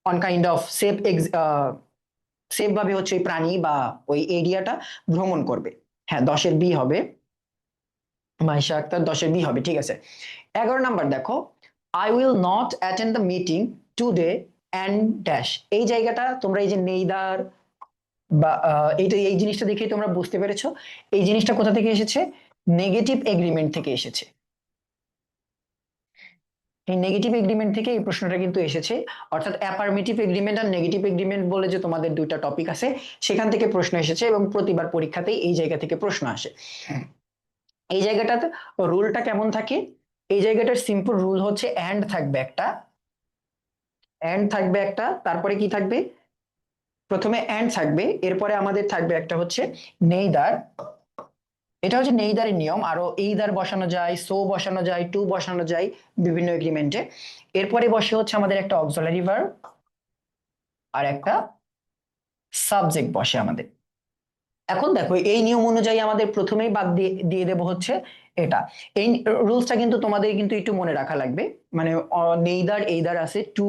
অন কাইন্ড অফ সেফ ভাবে হচ্ছে ওই প্রাণী বা ওই এরিয়াটা ভ্রমণ করবে। হ্যাঁ, 10-এর বি হবে। মাইশা আক্তার, 10-এর বি হবে, ঠিক আছে। 11 নাম্বার দেখো, I will not attend the meeting today and dash. এই জায়গাটা তোমরা এই যে নেইদার বা এইটা, এই জিনিসটা দেখেই তোমরা বুঝতে পেরেছো এই জিনিসটা কোথা থেকে এসেছে। নেগেটিভ এগ্রিমেন্ট থেকে এসেছে। এই নেগেটিভ এগ্রিমেন্ট থেকে এই প্রশ্নটা কিন্তু এসেছে। অর্থাৎ অ্যাফার্মেটিভ এগ্রিমেন্ট আর নেগেটিভ এগ্রিমেন্ট বলে যে তোমাদের দুইটা টপিক আছে, সেখান থেকে প্রশ্ন এসেছে, এবং প্রতিবার পরীক্ষাতেই এই জায়গা থেকে প্রশ্ন আসে। এই জায়গাটাতে রুলটা কেমন থাকে? এই জায়গাটার সিম্পল রুল হচ্ছে অ্যান্ড থাকবে একটা, অ্যান্ড থাকবে একটা, তারপরে কি থাকবে? প্রথমে অ্যান্ড থাকবে, এরপরে আমাদের থাকবে একটা হচ্ছে নেইদার। এটা হচ্ছে নেইদারের নিয়ম। আরো এইদার বসানো যায়, সো বসানো যায়, টু বসানো যায় বিভিন্ন এগ্রিমেন্টে। এরপরে বসে হচ্ছে আমাদের একটা অক্সিলারি ভার্ব আর একটা সাবজেক্ট বসে আমাদের। এখন দেখো, এই নিয়ম অনুযায়ী আমাদের প্রথমেই বাদ দিয়ে দিয়ে দেবো হচ্ছে এটা। এই রুলসটা কিন্তু তোমাদের কিন্তু একটু মনে রাখা লাগবে। মানে নেইদার, এইদার আছে, টু,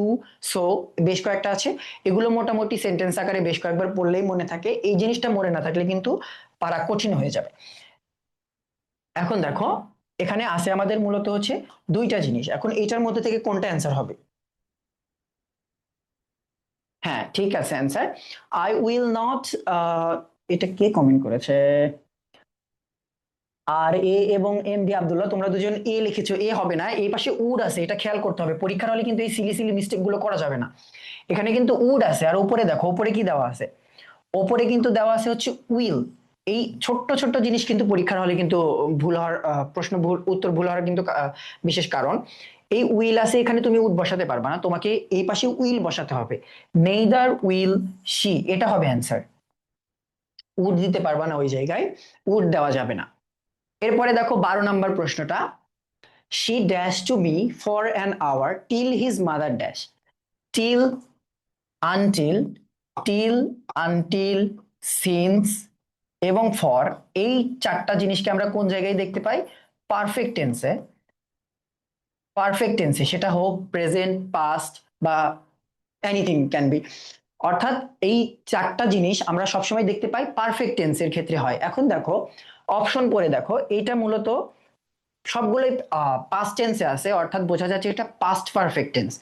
সো, বেশ কয়েকটা আছে। এগুলো মোটামুটি সেন্টেন্স আকারে বেশ কয়েকবার পড়লেই মনে থাকে। এই জিনিসটা মনে না থাকলে কিন্তু পারা কঠিন হয়ে যাবে। এখন দেখো, এখানে আছে আমাদের মূলত হচ্ছে দুইটা জিনিস। এখন এইটার মধ্যে থেকে কোনটা অ্যান্সার হবে? হ্যাঁ, ঠিক আছে, অ্যান্সার আই উইল নট। এটা কে কমেন্ট করেছে? আর এ এবং এম ডি আব্দুল্লাহ, তোমরা দুজন এ লিখেছো, এ হবে না, এই পাশে উড আছে, এটা খেয়াল করতে হবে। পরীক্ষার হলে কিন্তু এই সিলি সিলি মিস্টেক গুলো করা যাবে না। এখানে কিন্তু উড আছে, আর উপরে দেখো, উপরে কি দেওয়া আছে? ওপরে কিন্তু দেওয়া আছে হচ্ছে উইল। এই ছোট্ট ছোট্ট জিনিস কিন্তু পরীক্ষার হলে কিন্তু ভুল হওয়ার, প্রশ্ন ভুল, উত্তর ভুল হওয়ার কিন্তু বিশেষ কারণ। এই উইল আছে, এখানে তুমি উড বসাতে পারবা না, তোমাকে এই পাশে উইল বসাতে হবে। নেইদার উইল শি, এটা হবে অ্যান্সার। উড দিতে পারবা না ওই জায়গায়, উড দেওয়া যাবে না। এরপরে দেখো 12 নাম্বার প্রশ্নটা, she dashed to me for an hour till his mother dash। till, until, till, until, since এবং ফর, এই চারটা জিনিসকে আমরা কোন জায়গায় দেখতে পাই? পারফেক্ট টেন্সে। পারফেক্ট টেন্সে, সেটা হোক প্রেজেন্ট, পাস্ট বা এনিথিং ক্যান বি। অর্থাৎ এই চারটা জিনিস আমরা সবসময় দেখতে পাই পারফেক্ট টেন্সের ক্ষেত্রে হয়। এখন দেখো, অপশন পরে দেখো, এটা মূলত সবগুলোই পাস্ট টেন্সে আছে, অর্থাৎ বোঝা যাচ্ছে এটা পাস্ট পারফেক্ট টেন্স।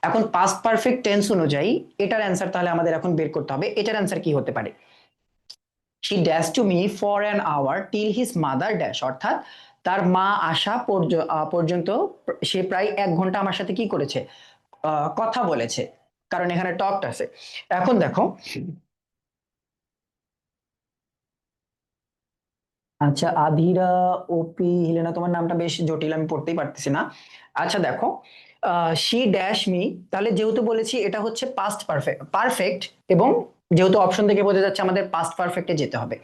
এখন পাস্ট পারফেক্ট টেন্স অনুযায়ী এটার অ্যান্সার তাহলে আমাদের এখন বের করতে হবে। এটার অ্যান্সার কি হতে পারে? She dash to me for an hour till his mother dash, অর্থাৎ তার মা আসা পর্যন্ত সে প্রায় 1 ঘন্টা আমার সাথে কি করেছে, কথা বলেছে, কারণ এখানে টকড আছে। এখন দেখো, আচ্ছা আধিরা, ওপি, হিলেনা, তোমার নামটা বেশ জটিল, আমি পড়তেই পারতেছি না। আচ্ছা দেখো, শি ড্যাশ মি, তাহলে যেহেতু বলেছি এটা হচ্ছে পাস্ট পারফেক্ট পারফেক্ট, এবং যেহেতু অপশন থেকে বোঝা যাচ্ছে আমাদের পাস্ট পারফেক্টে যেতে হবে।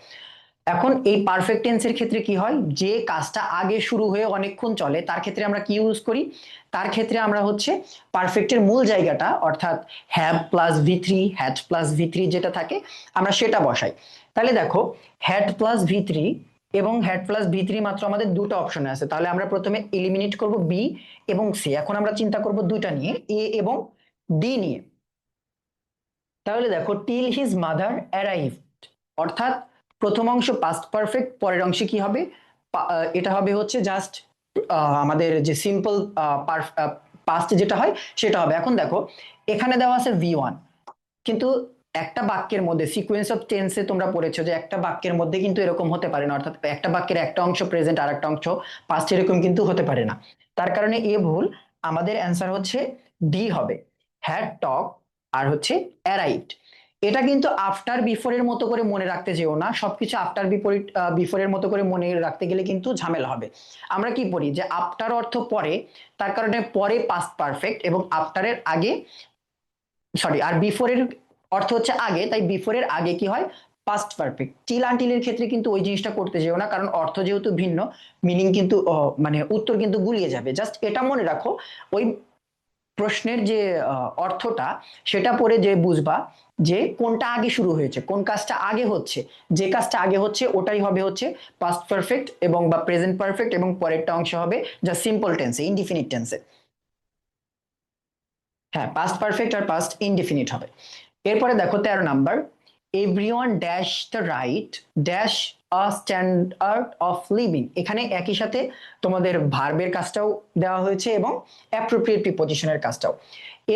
এখন এই পারফেক্ট টেন্সের ক্ষেত্রে কি হয়, যে কাজটা আগে শুরু হয়ে অনেকক্ষণ চলে তার ক্ষেত্রে আমরা কি ইউজ করি, তার ক্ষেত্রে আমরা হচ্ছে পারফেক্টের মূল জায়গাটা অর্থাৎ have plus V three, had plus V three যেটা থাকে আমরা সেটা বসাই। তাহলে দেখো, হ্যাড প্লাস ভি থ্রি এবং হ্যাড প্লাস ভি থ্রি মাত্র আমাদের দুটো অপশনে আছে, তাহলে আমরা প্রথমে এলিমিনেট করব বি এবং সি। এখন আমরা চিন্তা করব দুইটা নিয়ে, এ এবং ডি নিয়ে। তাহলে দেখো, টিল হিজ মাদার অ্যারাইভ, অর্থাৎ প্রথম অংশ পাস্ট পারফেক্ট, পরের অংশে কি হবে, এটা হবে হচ্ছে জাস্ট আমাদের যে সিম্পল পাস্ট যেটা হয় সেটা হবে। এখন দেখো, এখানে দেওয়া আছে ভি ওয়ান, কিন্তু একটা বাক্যের মধ্যে সিকোয়েন্স অফ টেন্সে তোমরা পড়েছো যে একটা বাক্যের মধ্যে কিন্তু এরকম হতে পারে না, অর্থাৎ একটা বাক্যের একটা অংশ প্রেজেন্ট আর একটা অংশ পাস্ট, এরকম কিন্তু হতে পারে না। তার কারণে এ ভুল, আমাদের অ্যান্সার হচ্ছে ডি হবে, হ্যাড টক আর হচ্ছে অ্যারাইভড। এটা কিন্তু আফটার বিফোরের মতো করে মনে রাখতে যেও না, সবকিছু আফটার বিপরীত বিফোরের মতো করে মনে রাখতে গেলে কিন্তু ঝামেলা হবে। আমরা কি পড়ি যে আফটার অর্থ পরে, তার কারণে পরে পাস্ট পারফেক্ট, এবং আফটারের আগে, সরি, আর বিফোরের অর্থ হচ্ছে আগে, তাই বিফোরের আগে কি হয়, পাস্ট পারফেক্ট। টিল আনটিলের ক্ষেত্রে কিন্তু ওই জিনিসটা করতে যেও না, কারণ অর্থ যেহেতু ভিন্ন, মিনিং কিন্তু মানে উত্তর কিন্তু গুলিয়ে যাবে। জাস্ট এটা মনে রাখো, ওই প্রশ্নের যে অর্থটা সেটা পড়ে যে বুঝবা যে কোনটা আগে শুরু হয়েছে, কোন কাজটা আগে হচ্ছে, যে কাজটা আগে হচ্ছে ওটাই হবে হচ্ছে পাস্ট পারফেক্ট এবং বা প্রেজেন্ট পারফেক্ট, এবং পরেরটা অংশ হবে যা সিম্পল টেন্সে, ইনডিফিনিট টেন্সে। হ্যাঁ, পাস্ট পারফেক্ট আর পাস্ট ইনডিফিনিট হবে। এরপরে দেখো 13 number, everyone dash the write dash a standard of living. এখানে একই সাথে তোমাদের ভার্বের কাজটাও দেওয়া হয়েছে এবং অ্যাপ্রোপ্রিয়েট প্রিপজিশনের কাজটাও।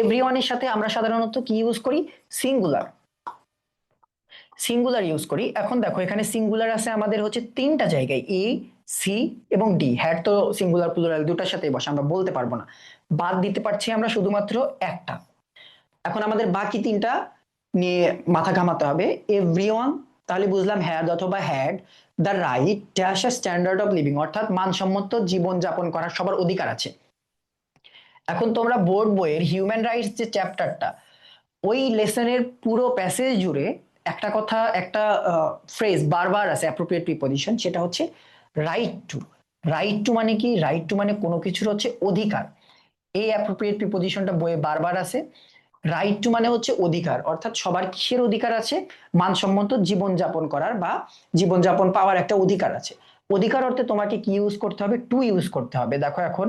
এভরিওয়ানের সাথে আমরা সাধারণত কি ইউজ করি, সিঙ্গুলার, সিঙ্গুলার ইউজ করি। এখন দেখো, এখানে সিঙ্গুলার আছে আমাদের হচ্ছে তিনটা জায়গায়, এ, সি এবং ডি। হ্যাড তো সিঙ্গুলার প্লুরাল দুটার সাথে বসে, আমরা বলতে পারবো না, বাদ দিতে পারছি আমরা শুধুমাত্র একটা। এখন আমাদের বাকি তিনটা নিয়ে মাথা ঘামাতে হবে। এভরিওয়ান, তাহলে বুঝলাম হ্যাড অথবা had the write dash standard of living, অর্থাৎ মানসম্মত জীবন যাপন করার সবার অধিকার আছে। এখন তোমরা বোর্ড বইয়ের হিউম্যান রাইটস যে চ্যাপ্টারটা, ওই লেসনের পুরো প্যাসেজ জুড়ে একটা কথা, একটা ফ্রেজ বারবার আছে অ্যাপ্রোপ্রিয়েট প্রিপজিশন, সেটা হচ্ছে রাইট টু। রাইট টু মানে কি, রাইট টু মানে কোনো কিছুর হচ্ছে অধিকার। এই অ্যাপ্রোপ্রিয়েট প্রিপজিশনটা বইয়ে বারবার আছে। রাইট টু মানে হচ্ছে অধিকার, অর্থাৎ সবার কিসের অধিকার আছে, মানসম্মত জীবনযাপন করার বা জীবনযাপন পাওয়ার একটা অধিকার আছে। অধিকার অর্থে তোমাকে কি ইউজ করতে হবে, টু ইউজ করতে হবে। দেখো এখন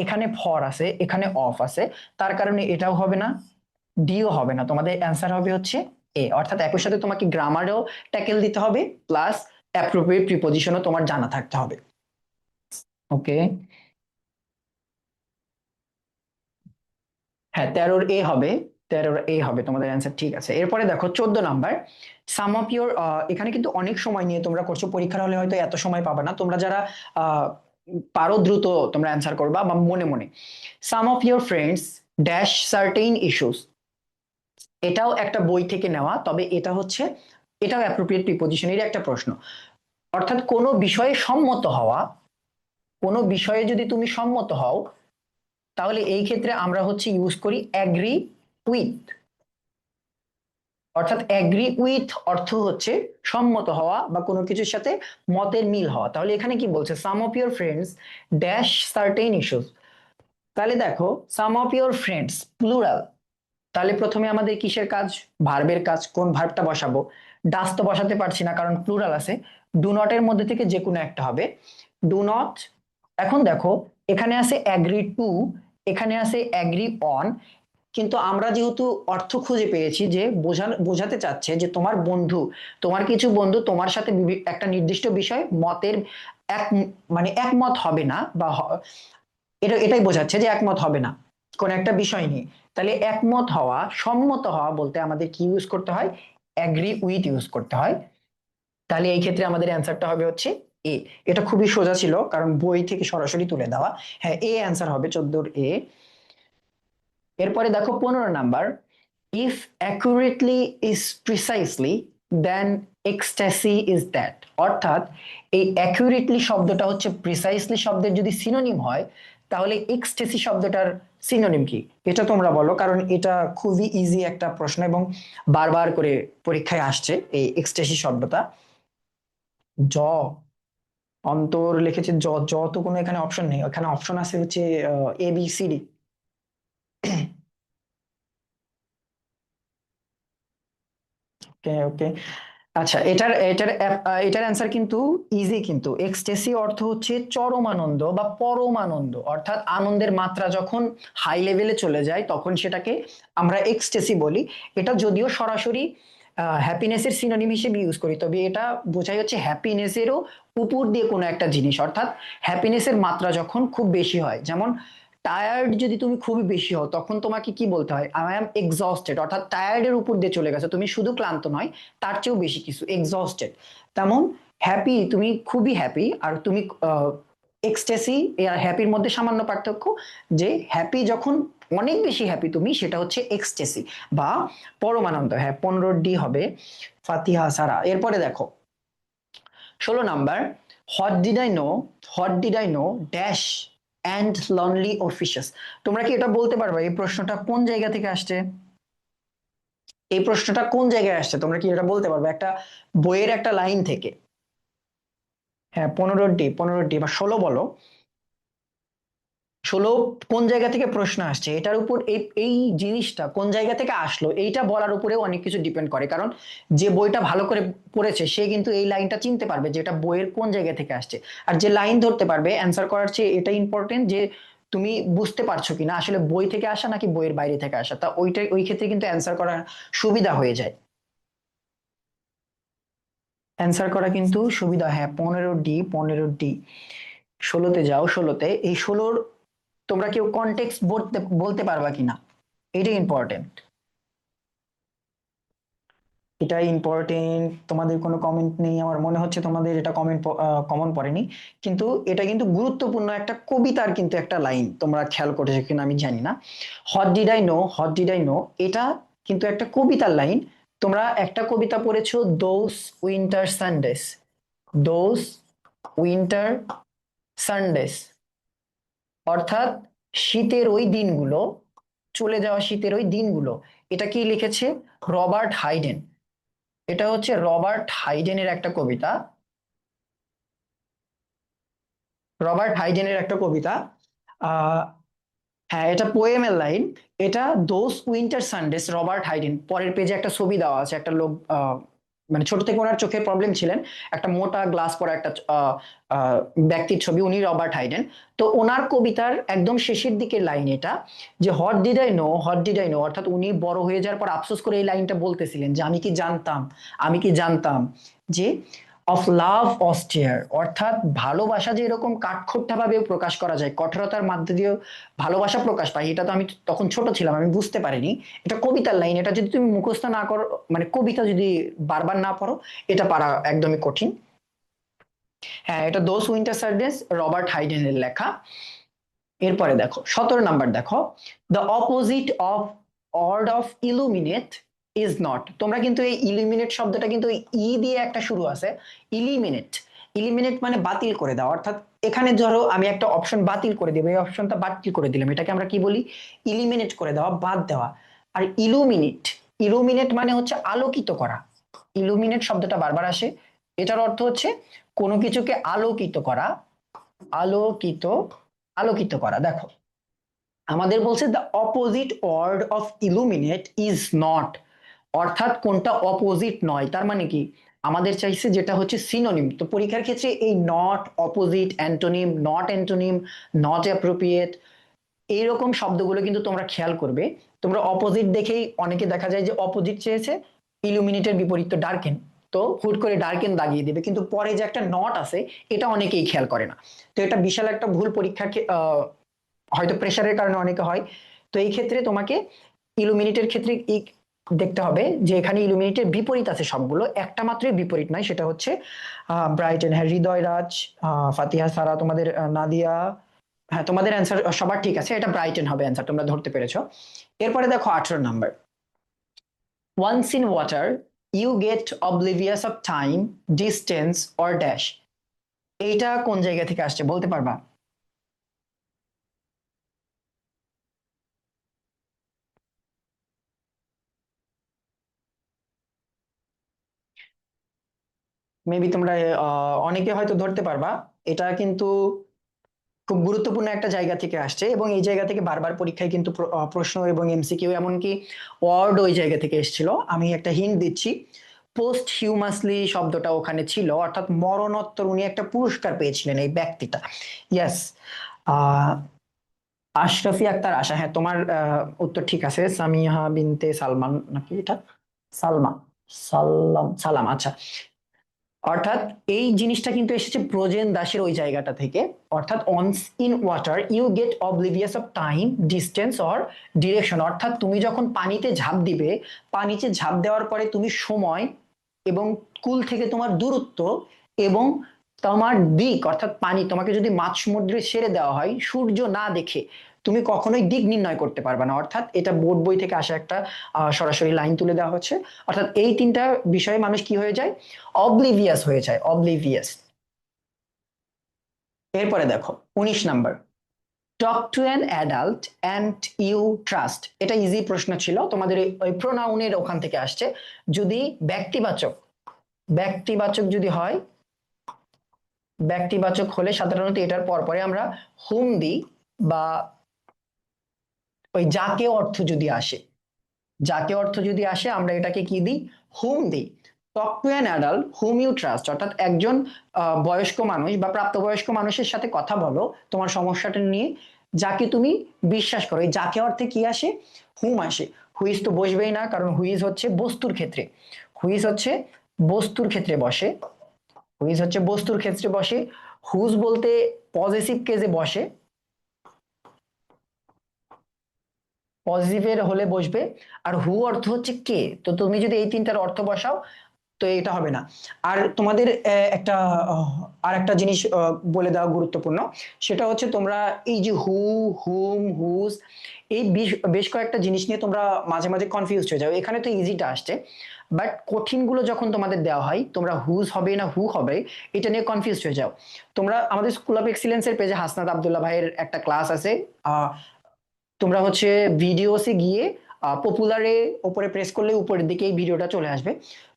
এখানে ফর আছে, এখানে অফ আছে, তার কারণে এটাও হবে না, ডিও হবে না, তোমাদের অ্যান্সার হবে হচ্ছে এ। অর্থাৎ একই সাথে তোমাকে গ্রামারও ট্যাকেল দিতে হবে, প্লাস অ্যাপ্রোপ্রিয়েট প্রিপজিশনও তোমার জানা থাকতে হবে। ওকে, হ্যাঁ 13 এ হবে, 13 এ হবে তোমাদের অ্যান্সার, ঠিক আছে। এরপরে দেখো 14 নাম্বার, সাম অফ ইউর, এখানে কিন্তু অনেক সময় নিয়ে তোমরা করছো, পরীক্ষার হলে হয়তো এত সময় পাবে না, তোমরা যারা পারো দ্রুত তোমরা অ্যান্সার করবা বা মনে মনে। Some of your friends dash certain issues, এটাও একটা বই থেকে নেওয়া, তবে এটা হচ্ছে, এটাও অ্যাপ্রোপ্রিয়েট প্রিপজিশনেরই একটা প্রশ্ন। অর্থাৎ কোনো বিষয়ে সম্মত হওয়া, কোনো বিষয়ে যদি তুমি সম্মত হও, তাহলে এই ক্ষেত্রে আমরা হচ্ছে ইউজ করি অ্যাগ্রি উইথ। অর্থাৎ অ্যাগ্রি উইথ অর্থ হচ্ছে সম্মত হওয়া বা কোনো কিছুর সাথে মতের মিল হওয়া। তাহলে এখানে কি বলছে, some of your friends dash certain issues, তাহলে দেখো some of your friends plural, তাহলে প্রথমে আমাদের কিসের কাজ, ভার্বের কাজ। কোন ভার্বটা বসাবো, ডাস তো বসাতে পারছি না কারণ প্লুরাল আছে, ডু নট এর মধ্যে থেকে যে কোনো একটা হবে, ডু নট। এখন দেখো, এখানে আছে অ্যাগ্রি টু, এখানে আছে অ্যাগ্রি অন, কিন্তু আমরা যেহেতু অর্থ খুঁজে পেয়েছি যে বোঝাতে চাচ্ছে যে তোমার বন্ধু, তোমার কিছু বন্ধু তোমার সাথে একটা নির্দিষ্ট বিষয় মতের এক, মানে একমত হবে না, বা এটাই বোঝাচ্ছে যে একমত হবে না কোন একটা বিষয় নিয়ে। তাহলে একমত হওয়া, সম্মত হওয়া বলতে আমাদের কি ইউজ করতে হয়, অ্যাগ্রি উইথ ইউজ করতে হয়। তাহলে এই ক্ষেত্রে আমাদের অ্যান্সারটা হবে হচ্ছে এ। এটা খুবই সোজা ছিল কারণ বই থেকে সরাসরি তুলে দেওয়া। হ্যাঁ, এ অ্যান্সার হবে 14 এ। এরপরে দেখো 15 number, if accurately is precisely then ecstasy is that. অর্থাৎ এই অ্যাকুরেটলি শব্দটা হচ্ছে প্রিসাইসলি শব্দের যদি সিনোনিম হয়, তাহলে এক্সট্যাসি শব্দটার সিনোনিম কি? এটা তোমরা বলো, কারণ এটা খুবই ইজি একটা প্রশ্ন এবং বারবার করে পরীক্ষায় আসছে এই এক্সট্যাসি শব্দটা। জ, অন্তর লিখেছে জ, জ তো কোনো এখানে অপশন নেই, এখানে অপশন আছে হচ্ছে এ বি সি ডি। ওকে ওকে। আচ্ছা, এটার অ্যান্সার কিন্তু ইজি, কিন্তু এক্সটেসি অর্থ হচ্ছে চরম আনন্দ বা পরম আনন্দ, অর্থাৎ আনন্দের মাত্রা যখন হাই লেভেলে চলে যায় তখন সেটাকে আমরা এক্সটেসি বলি। এটা যদিও সরাসরি হ্যাপিনেসের সিনোনিম হিসেবে ইউজ করি, তবে এটা বোঝাই হচ্ছে হ্যাপিনেসেরও উপর দিয়ে কোনো একটা জিনিস, অর্থাৎ হ্যাপিনেসের মাত্রা যখন খুব বেশি হয়। যেমন টায়ার্ড যদি তুমি খুবই বেশি হও তখন তোমাকে কি বলতে হয়? আই এম এক্সস্টেড, অর্থাৎ টায়ার্ডের উপর দিয়ে চলে গেছে, তুমি শুধু ক্লান্ত নয়, তার চেয়েও বেশি কিছু, এক্সস্টেড। তেমন হ্যাপি, তুমি খুবই হ্যাপি, আর তুমি এক্সটেসি আর হ্যাপির মধ্যে সামান্য পার্থক্য, যে হ্যাপি যখন অনেক বেশি হ্যাপি তুমি, সেটা হচ্ছে এক্সটেসি বা পরমানন্দ। হ্যাঁ, 15 ডি হবে ফাতিহা সারা। এরপরে দেখো 16 number, what did I know dash and lonely offices. তোমরা কি এটা বলতে পারবা এই প্রশ্নটা কোন জায়গা থেকে আসছে? এই প্রশ্নটা কোন জায়গায় আসছে তোমরা কি এটা বলতে পারবে? একটা বইয়ের একটা লাইন থেকে। হ্যাঁ, 15 ডি বা 16 বলো। 16 কোন জায়গা থেকে প্রশ্ন আসছে, এটার উপর এই এই জিনিসটা কোন জায়গা থেকে আসলো এইটা বলার উপরেও অনেক কিছু ডিপেন্ড করে। কারণ যে বইটা ভালো করে পড়েছে সে কিন্তু এই লাইনটা চিনতে পারবে যে এটা বইয়ের কোন জায়গা থেকে আসছে। আর যে লাইন ধরতে পারবে অ্যান্সার করার চেয়ে এটা ইম্পর্টেন্ট যে তুমি বুঝতে পারছো কিনা আসলে বই থেকে আসা নাকি বইয়ের বাইরে থেকে আসা, তা ওই ক্ষেত্রে কিন্তু অ্যান্সার করার সুবিধা হয়ে যায়। অ্যান্সার করা কিন্তু সুবিধা। হ্যাঁ, 15 ডি। 16তে যাও, 16তে এই 16-র তোমরা কেউ কনটেক্সট বলতে বলতে পারবা কিনা, এটা ইম্পর্টেন্ট। এটা ইম্পর্টেন্ট, তোমাদের কোনো কমেন্ট নেই আমার মনে হচ্ছে, তোমাদের এটা কমেন্ট কমন পড়েনি। কিন্তু এটা কিন্তু গুরুত্বপূর্ণ একটা কবিতার কিন্তু একটা লাইন, তোমরা খেয়াল করেছো কিনা আমি জানি না। হোয়াট ডিড আই নো, এটা কিন্তু একটা কবিতার লাইন। তোমরা একটা কবিতা পড়েছো, those winter Sunday's, those winter Sunday's, অর্থাৎ শীতের ওই দিনগুলো, চলে যাওয়া শীতের ওই দিনগুলো। এটা কি লিখেছে? রবার্ট হাইডেন। এটা হচ্ছে রবার্ট হাইডেনের একটা কবিতা, রবার্ট হাইডেনের একটা কবিতা। আহ হ্যাঁ, এটা পোয়েমের লাইন। এটা দোজ উইন্টার সানডেস, রবার্ট হাইডেন। পরের পেজে একটা ছবি দেওয়া আছে, একটা লোক, মানে ছোট থেকে ওনার চোখের প্রবলেম ছিলেন, একটা মোটা গ্লাস পরা একটা আহ, ব্যক্তির ছবি, উনি রবার্ট হাইডেন। তো ওনার কবিতার একদম শেষের দিকের লাইন এটা, যে হোয়াট ডিড আই নো, অর্থাৎ উনি বড় হয়ে যাওয়ার পর আফসোস করে এই লাইনটা বলতেছিলেন যে আমি কি জানতাম যে অফ লাভ অস্টিয়ার, অর্থাৎ ভালোবাসা যে এরকম কাঠখোট্টা ভাবে প্রকাশ করা যায়, কঠোরতার মধ্যে দিয়েও ভালোবাসা প্রকাশ পায়, এটা তো আমি তখন ছোট ছিলাম, আমি বুঝতে পারিনি। এটা কবিতার লাইন, এটা যদি তুমি মুখস্থ না করো, মানে কবিতা যদি বারবার না পড়ো, এটা পারা একদমই কঠিন। হ্যাঁ, এটা দোজ উইন্টার সানডেস, রবার্ট হাইডেনের লেখা। এরপরে দেখো 17 নাম্বার, দেখো the opposite of word of illuminate is not. তোমরা কিন্তু এই ইলুমিনেট শব্দটা কিন্তু ই দিয়ে একটা শুরু আছে, ইলিমিনেট। ইলিমিনেট মানে বাতিল করে দেওয়া, অর্থাৎ এখানে ধরো আমি একটা অপশন বাতিল করে দেবো, এই অপশনটা বাতিল করে দিলাম, এটাকে আমরা কি বলি? ইলিমিনেট করে দেওয়া, বাদ দেওয়া। আর ইলুমিনেট, ইলুমিনেট মানে হচ্ছে আলোকিত করা। ইলুমিনেট শব্দটা বারবার আসে, এটার অর্থ হচ্ছে কোনো কিছুকে আলোকিত করা, আলোকিত, আলোকিত করা। দেখো আমাদের বলছে the opposite word of illuminate is not, অর্থাৎ কোনটা অপোজিট নয়, তার মানে কি আমাদের চাইছে যেটা হচ্ছে সিনোনিম। তো পরীক্ষার ক্ষেত্রে এই not, opposite, antonym, not antonym, not appropriate, এইরকম শব্দগুলো কিন্তু তোমরা খেয়াল করবে। তোমরা অপোজিট দেখেই অনেকে দেখা যায় যে অপোজিট চেয়েছে ইলুমিনেটের বিপরীত তো ডার্কেন, তো হুট করে ডার্কেন দাগিয়ে দেবে, কিন্তু পরে যে একটা নট আছে এটা অনেকেই খেয়াল করে না। তো এটা বিশাল একটা ভুল পরীক্ষার হয়তো প্রেশারের কারণে অনেকে হয়। তো এই ক্ষেত্রে তোমাকে ইলুমিনেটের ক্ষেত্রে দেখতে হবে যে এখানে ইলুমিনেটের বিপরীত আছে সবগুলো, একটা মাত্রই বিপরীত নয়, সেটা হচ্ছে ব্রাইটেন। হ্যাঁ, হৃদয় রাজ, ফাতিহা সারা, তোমাদের নাদিয়া, হ্যাঁ তোমাদের অ্যান্সার সবার ঠিক আছে, এটা ব্রাইটেন হবে অ্যান্সার, তোমরা ধরতে পেরেছো। এরপরে দেখো 18 number, once in water you get oblivious of time, distance or dash. এইটা কোন জায়গা থেকে আসছে বলতে পারবা? মেবি তোমরা অনেকে হয়তো ধরতে পারবা। এটা কিন্তু খুব গুরুত্বপূর্ণ একটা জায়গা থেকে আসছে, এবং এই জায়গা থেকে বারবার পরীক্ষায় কিন্তু প্রশ্ন এবং এমসিকিউ, এমনকি ওয়ার্ড ওই জায়গা থেকে এসেছিল। আমি একটা হিন্ট দিচ্ছি, পোস্ট হিউমাসলি শব্দটা ওখানে ছিল, অর্থাৎ মরণোত্তর উনি একটা পুরস্কার পেয়েছিলেন এই ব্যক্তিটা। ইয়েস, আশরাফি আক্তার আশা, হ্যাঁ তোমার উত্তর ঠিক আছে, সামিহা বিনতে সালমান নাকি এটা, সালমা, সালাম সালাম, আচ্ছা। অর্থাৎ এই জিনিসটা কিন্তু এসেছে ব্রজেন দাসের ওই জায়গাটা থেকে। অর্থাৎ once in water you get oblivious of time, distance or direction, অর্থাৎ তুমি যখন পানিতে ঝাঁপ দিবে, পানিতে ঝাঁপ দেওয়ার পরে তুমি সময় এবং কুল থেকে তোমার দূরত্ব এবং তোমার দিক, অর্থাৎ পানি তোমাকে যদি মাঝ সমুদ্রে ছেড়ে দেওয়া হয় সূর্য না দেখে, তুমি কখনোই দিক নির্ণয় করতে পারবে না। অর্থাৎ এটা বোর্ড বই থেকে আসা একটা সরাসরি লাইন তুলে দেওয়া হচ্ছে। অর্থাৎ এই তিনটা বিষয়ে মানুষ কি হয়ে যায়, অবলিভিয়াস হয়ে যায়, অবলিভিয়াস। এরপরে দেখো 19 number, talk to an adult and you trust. এটা ইজি প্রশ্ন ছিল, তোমাদের ওই প্রোনাউনের ওখান থেকে আসছে। যদি ব্যক্তিবাচক, ব্যক্তিবাচক যদি হয়, ব্যক্তিবাচক হলে সাধারণত এটার পরপরে আমরা হুম দিই, বা ওই যাকে অর্থ যদি আসে, যাকে অর্থ যদি আসে আমরা এটাকে কি দিই, হুম দিই। Talk to an adult hmm you trust, অর্থাৎ একজন বয়স্ক মানুষ বা প্রাপ্তবয়স্ক মানুষের সাথে কথা বলো তোমার সমস্যাটা নিয়ে, যাকে তুমি বিশ্বাস করো। এই যাকে অর্থে কি আসে, হুম আসে। হুইজ তো বসবেই না, কারণ হুইজ হচ্ছে বস্তুর ক্ষেত্রে, হুইজ হচ্ছে বস্তুর ক্ষেত্রে বসে, হুইজ হচ্ছে বস্তুর ক্ষেত্রে বসে। হুজ বলতে পজিটিভ কেজে বসে, পজিটিভের হলে বসবে। আর হু অর্থ হচ্ছে কে, তো তুমি যদি এই তিনটার অর্থ বসাও তো এটা হবে না। আর তোমাদের একটা আর একটা জিনিস বলে দেওয়া গুরুত্বপূর্ণ, সেটা হচ্ছে তোমরা এই যে হু, হুম, হুজ, এই বেশ কয়েকটা জিনিস নিয়ে তোমরা মাঝে মাঝে কনফিউজ হয়ে যাও। এখানে তো ইজিটা আসছে, বাট কঠিন গুলো যখন তোমাদের দেওয়া হয় তোমরা হুজ হবে না হু হবে এটা নিয়ে কনফিউজ হয়ে যাও। তোমরা আমাদের স্কুল অফ এক্সিলেন্সের পেজে হাসনাত আব্দুল্লাহ ভাইয়ের একটা ক্লাস আছে, তোমরা হচ্ছে ভিডিওসে গিয়ে পপুলারে উপরে প্রেস করলে উপরের দিকে এই ভিডিওটা চলে আসবে।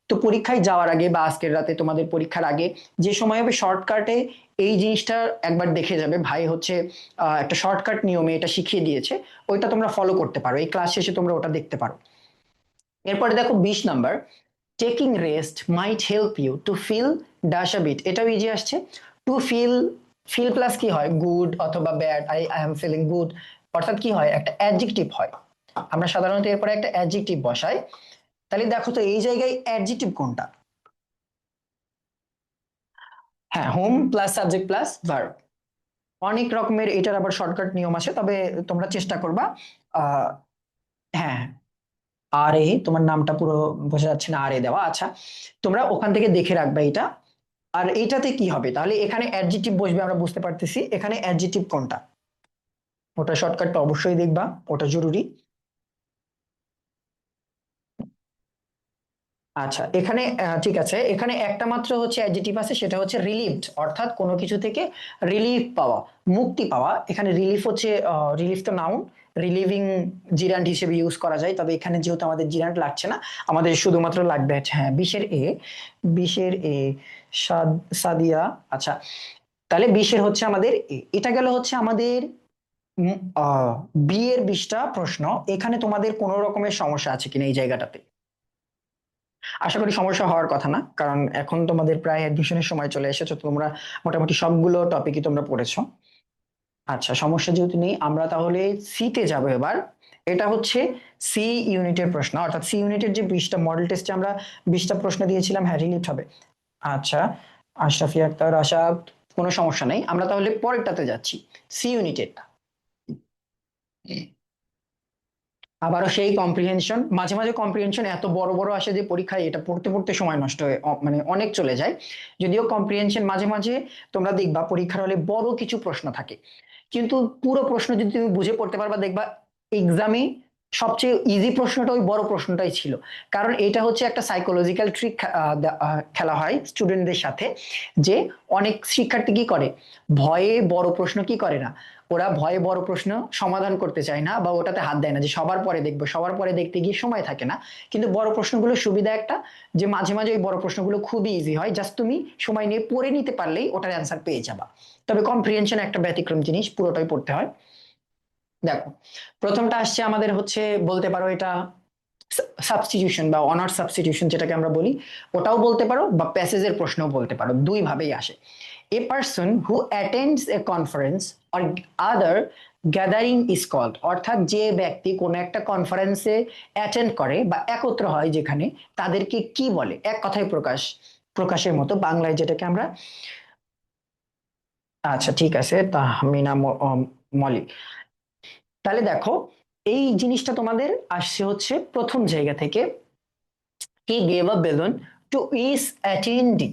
তো পরীক্ষায় যাওয়ার আগে বা আজকের রাতে তোমাদের পরীক্ষার আগে যে সময় হবে শর্টকাটে এই জিনিসটা একবার দেখে যাবে, ভাই হচ্ছে একটা শর্টকাট নিয়মে এটা শিখিয়ে দিয়েছে, ওইটা তোমরা ফলো করতে পারো, এই ক্লাস শেষে তোমরা ওটা দেখতে পারো। এরপরে দেখো 20 number, taking rest might help you to feel dash a bit. এটাও ইজি আসছে। টু ফিল, ফিল প্লাস কি হয়, গুড অথবা bad, I am feeling good, অর্থাৎ কি হয়, একটা অ্যাডজেক্টিভ হয়। আমরা সাধারণত এরপরে একটা অ্যাডজেক্টিভ বসাই। তাহলে দেখো তো এই জায়গায় অ্যাডজেক্টিভ কোনটা, হ্যাঁ whom plus subject plus verb. অনেক রকমের এটার আবার শর্টকাট নিয়ম আছে, তবে তোমরা চেষ্টা করবা। আহ হ্যাঁ, আর এ তোমার নামটা পুরো বোঝা যাচ্ছে না, আর এ দেওয়া, আচ্ছা তোমরা ওখান থেকে দেখে রাখবে এটা। আর এইটাতে কি হবে, তাহলে এখানে অ্যাডজেক্টিভ বসবে, আমরা বুঝতে পারতেছি এখানে অ্যাডজেক্টিভ কোনটা, ওটা শর্টকাটটা অবশ্যই দেখবা, ওটা জরুরি। আচ্ছা এখানে ঠিক আছে, এখানে একটা মাত্র হচ্ছে অ্যাডজেক্টিভ আছে, সেটা হচ্ছে রিলিভড, অর্থাৎ কোনো কিছু থেকে রিলিফ পাওয়া, মুক্তি পাওয়া। এখানে রিলিফ হচ্ছে, রিলিফ তো নাউন, রিলিভিং জিরান্ট হিসেবে ইউজ করা যায়, তবে এখানে যেহেতু আমাদের জিরান্ট লাগছে না, আমাদের শুধুমাত্র লাগবে হচ্ছে, হ্যাঁ বিশের এ, বিশের এ, সাদিয়া, আচ্ছা। তাহলে বিশের হচ্ছে আমাদের এটা গেল হচ্ছে আমাদের উম, আহ, বিয়ের 20টা প্রশ্ন। এখানে তোমাদের কোনো রকমের সমস্যা আছে কিনা এই জায়গাটাতে? আশা করি সমস্যা হওয়ার কথা না, কারণ এখন তোমাদের প্রায় অ্যাডমিশনের সময় চলে এসেছো, তোমরা মোটামুটি সবগুলো টপিকই তোমরা পড়েছো। আচ্ছা সমস্যা যেহেতু নেই, আমরা তাহলে সি তে যাবো এবার। এটা হচ্ছে সি ইউনিটের প্রশ্ন, অর্থাৎ সি ইউনিটের যে 20টা মডেল টেস্টে আমরা 20টা প্রশ্ন দিয়েছিলাম, হ্যাঁ রিলিট হবে। আচ্ছা, আশরাফি আক্তার আশা, কোনো সমস্যা নেই, আমরা তাহলে পরেরটাতে যাচ্ছি, সি ইউনিটের। আবারও সেই কম্প্রিহেনশন, মাঝে মাঝে কম্প্রিহেনশন এত বড় বড় আসে যে পরীক্ষায় এটা পড়তে পড়তে সময় নষ্ট হয়ে মানে অনেক চলে যায়। যদিও কম্প্রিহেনশন মাঝে মাঝে তোমরা দেখবা পরীক্ষার হলে বড় কিছু প্রশ্ন থাকে, কিন্তু পুরো প্রশ্ন যদি তুমি বুঝে পড়তে পারবা দেখবা এক্সামে সবচেয়ে ইজি প্রশ্নটা ওই বড় প্রশ্নটাই ছিল। কারণ এটা হচ্ছে একটা সাইকোলজিক্যাল ট্রিক খেলা হয় স্টুডেন্টদের সাথে, যে অনেক শিক্ষার্থী কি করে, ভয়ে বড় প্রশ্ন কি করে না, ওরা ভয়ে বড় প্রশ্ন সমাধান করতে চায় না বা ওটাতে হাত দেয় না, যে সবার পরে দেখবো, সবার পরে দেখতে গিয়ে সময় থাকে না। কিন্তু বড় প্রশ্নগুলোর সুবিধা একটা, যে মাঝে মাঝে ওই বড় প্রশ্নগুলো খুবই ইজি হয়, জাস্ট তুমি সময় নিয়ে পড়ে নিতে পারলেই ওটার অ্যান্সার পেয়ে যাবা। তবে কম্প্রিহেনশন একটা ব্যতিক্রম জিনিস, পুরোটাই পড়তে হয়। দেখো, প্রথমটা আসছে আমাদের হচ্ছে, বলতে পারো এটা সাবস্টিটিউশন বা অনার্স সাবস্টিটিউশন যেটাকে আমরা বলি, ওটাও বলতে পারো বা প্যাসেজের প্রশ্নও বলতে পারো, দুই ভাবেই আসে। A person who attends a conference or other gathering is called, অর্থাৎ যে ব্যক্তি কোনো একটা কনফারেন্সে অ্যাটেন্ড করে বা একত্র হয় যেখানে, তাদেরকে কি বলে, এক কথায় প্রকাশের মতো বাংলায় যেটাকে আমরা, আচ্ছা ঠিক আছে তাহমিনা মলি। তাহলে দেখো, এই জিনিসটা তোমাদের আসছে হচ্ছে প্রথম জায়গা থেকে, he gave a balloon to his attendee,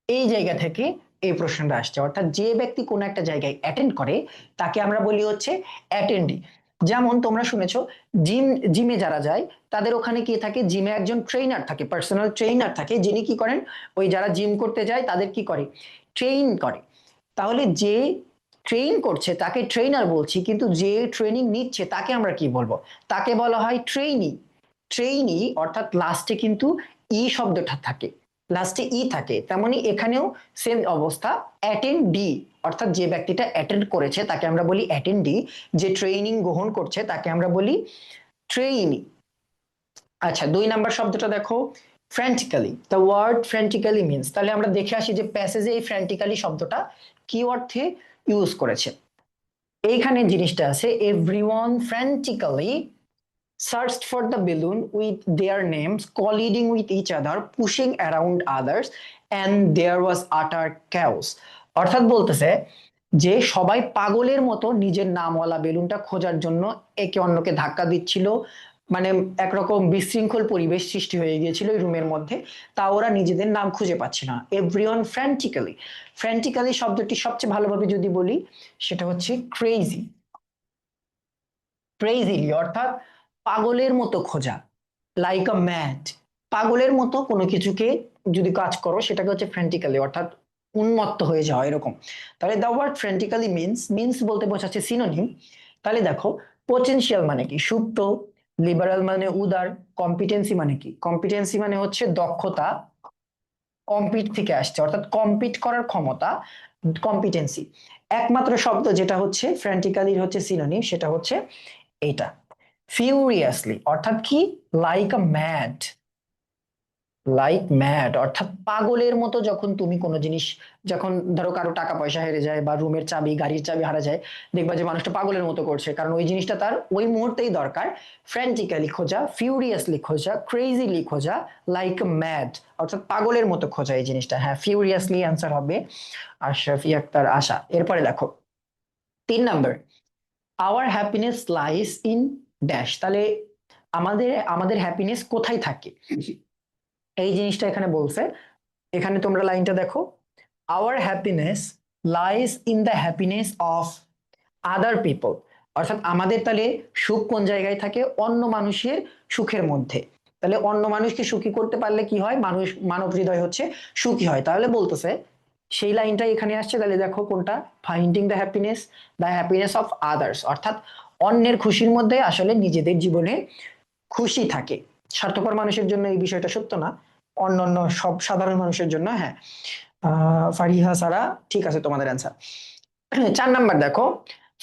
এই জায়গা থেকে এই প্রশ্নটা আসছে। অর্থাৎ যে ব্যক্তি কোনো একটা জায়গায় অ্যাটেন্ড করে তাকে আমরা বলি হচ্ছে অ্যাটেন্ডি। যেমন তোমরা শুনেছো জিমে যারা যায় তাদের ওখানে কি থাকে, জিমে একজন ট্রেনার থাকে, পার্সোনাল ট্রেনার থাকে, যিনি কি করেন, ওই যারা জিম করতে যায় তাদের কি করে, ট্রেন করে। তাহলে যে ট্রেন করছে তাকে ট্রেনার বলছি, কিন্তু যে ট্রেনিং নিচ্ছে তাকে আমরা কি বলবো, তাকে বলা হয় ট্রেইনি। ট্রেইনি অর্থাৎ লাস্টে কিন্তু ই শব্দটা থাকে, লাস্টে ই থাকে, তেমনি এখানেও সেম অবস্থা, অ্যাটেন্ডি, অর্থাৎ যে ব্যক্তিটা অ্যাটেন্ড করেছে তাকে আমরা বলি অ্যাটেন্ডি, যে ট্রেনিং গ্রহণ করছে তাকে আমরা বলি ট্রেইনি। আচ্ছা, দুই নাম্বার শব্দটা দেখো, ফ্র্যান্টিক্যালি, দ্য ওয়ার্ড ফ্র্যান্টিক্যালি মিনস, তাহলে আমরা দেখে আসি যে প্যাসেজে এই ফ্র্যান্টিক্যালি শব্দটা কি অর্থে ইউজ করেছে। এইখানে জিনিসটা আছে, everyone ফ্র্যান্টিক্যালি searched for the balloon with their names colliding with each other, pushing around others, and there was utter chaos। অর্থাৎ বলতেছে যে সবাই পাগলের মতো নিজের নামওয়ালা বেলুনটা খোঁজার জন্য একে অন্যকে ধাক্কা দিচ্ছিল, মানে একরকম বিশৃঙ্খল পরিবেশ সৃষ্টি হয়ে গিয়েছিল এই রুমের মধ্যে, তা ওরা নিজেদের নাম খুঁজে পাচ্ছে না। এভরিওয়ান ফ্র্যান্টিক্যালি, ফ্র্যান্টিক্যালি শব্দটি সবচেয়ে ভালোভাবে যদি বলি সেটা হচ্ছে ক্রেজি, ক্রেজিলি অর্থাৎ পাগলের মতো খোঁজা, লাইক আ ম্যাড, পাগলের মতো কোনো কিছুকে যদি কাজ করো সেটাকে হচ্ছে ফ্র্যান্টিক্যালি, অর্থাৎ উন্মত্ত হয়ে যাওয়া এরকম। তাহলে দ্য ওয়ার্ড ফ্র্যান্টিক্যালি মিনস, মিনস বলতে বোঝাচ্ছে সিনোনিম। তাহলে দেখো, পোটেনশিয়াল মানে কি, সুপ্ত, লিবারাল মানে উদার, কম্পিটেন্সি মানে কি, কম্পিটেন্সি মানে হচ্ছে দক্ষতা, কম্পিট থেকে আসছে অর্থাৎ কম্পিট করার ক্ষমতা, কম্পিটেন্সি। একমাত্র শব্দ যেটা হচ্ছে ফ্র্যান্টিক্যালির হচ্ছে সিনোনিম, সেটা হচ্ছে এইটা, ফিউরিয়াসলি, অর্থাৎ কি, লাইক আ ম্যাড, লাইক ম্যাড অর্থাৎ পাগলের মতো। যখন তুমি কোনো জিনিস, যখন ধরো কারো টাকা পয়সা হেরে যায় বা রুমের চাবি, গাড়ির চাবি হারা যায়, দেখবা যে মানুষটা পাগলের মতো করছে, কারণ ওই জিনিসটা তার ওই মুহূর্তেই দরকার। ফ্র্যান্টিক্যালি খোঁজা, ফিউরিয়াসলি খোঁজা, ক্রেজিলি খোঁজা, লাইক ম্যাড অর্থাৎ পাগলের মতো খোঁজা এই জিনিসটা। হ্যাঁ, ফিউরিয়াসলি অ্যান্সার হবে আশরাফি আক্তার আশা। এরপরে দেখো 3 number, our happiness lies in dash, তাহলে আমাদের আমাদের হ্যাপিনেস কোথায় থাকে, এই জিনিসটা এখানে বলছে। এখানে তোমরা লাইনটা দেখো, our happiness lies in the happiness of other people, অর্থাৎ আমাদের তাহলে সুখ কোন জায়গায় থাকে, অন্য মানুষের সুখের মধ্যে। তাহলে অন্য মানুষকে সুখী করতে পারলে কি হয়, মানুষ, মানব হৃদয় হচ্ছে সুখী হয়। তাহলে বলতেছে সেই লাইনটাই এখানে আসছে। তাহলে দেখো কোনটা, finding the happiness of others, অর্থাৎ অন্যের খুশির মধ্যে আসলে নিজেদের জীবনে খুশি থাকে। স্বার্থপর মানুষের জন্য এই বিষয়টা সত্য না, অন্যান্য সব সাধারণ মানুষের জন্য হ্যাঁ। ফারিহা সারা, ঠিক আছে তোমাদের অ্যান্সার। 4 নাম্বার দেখো,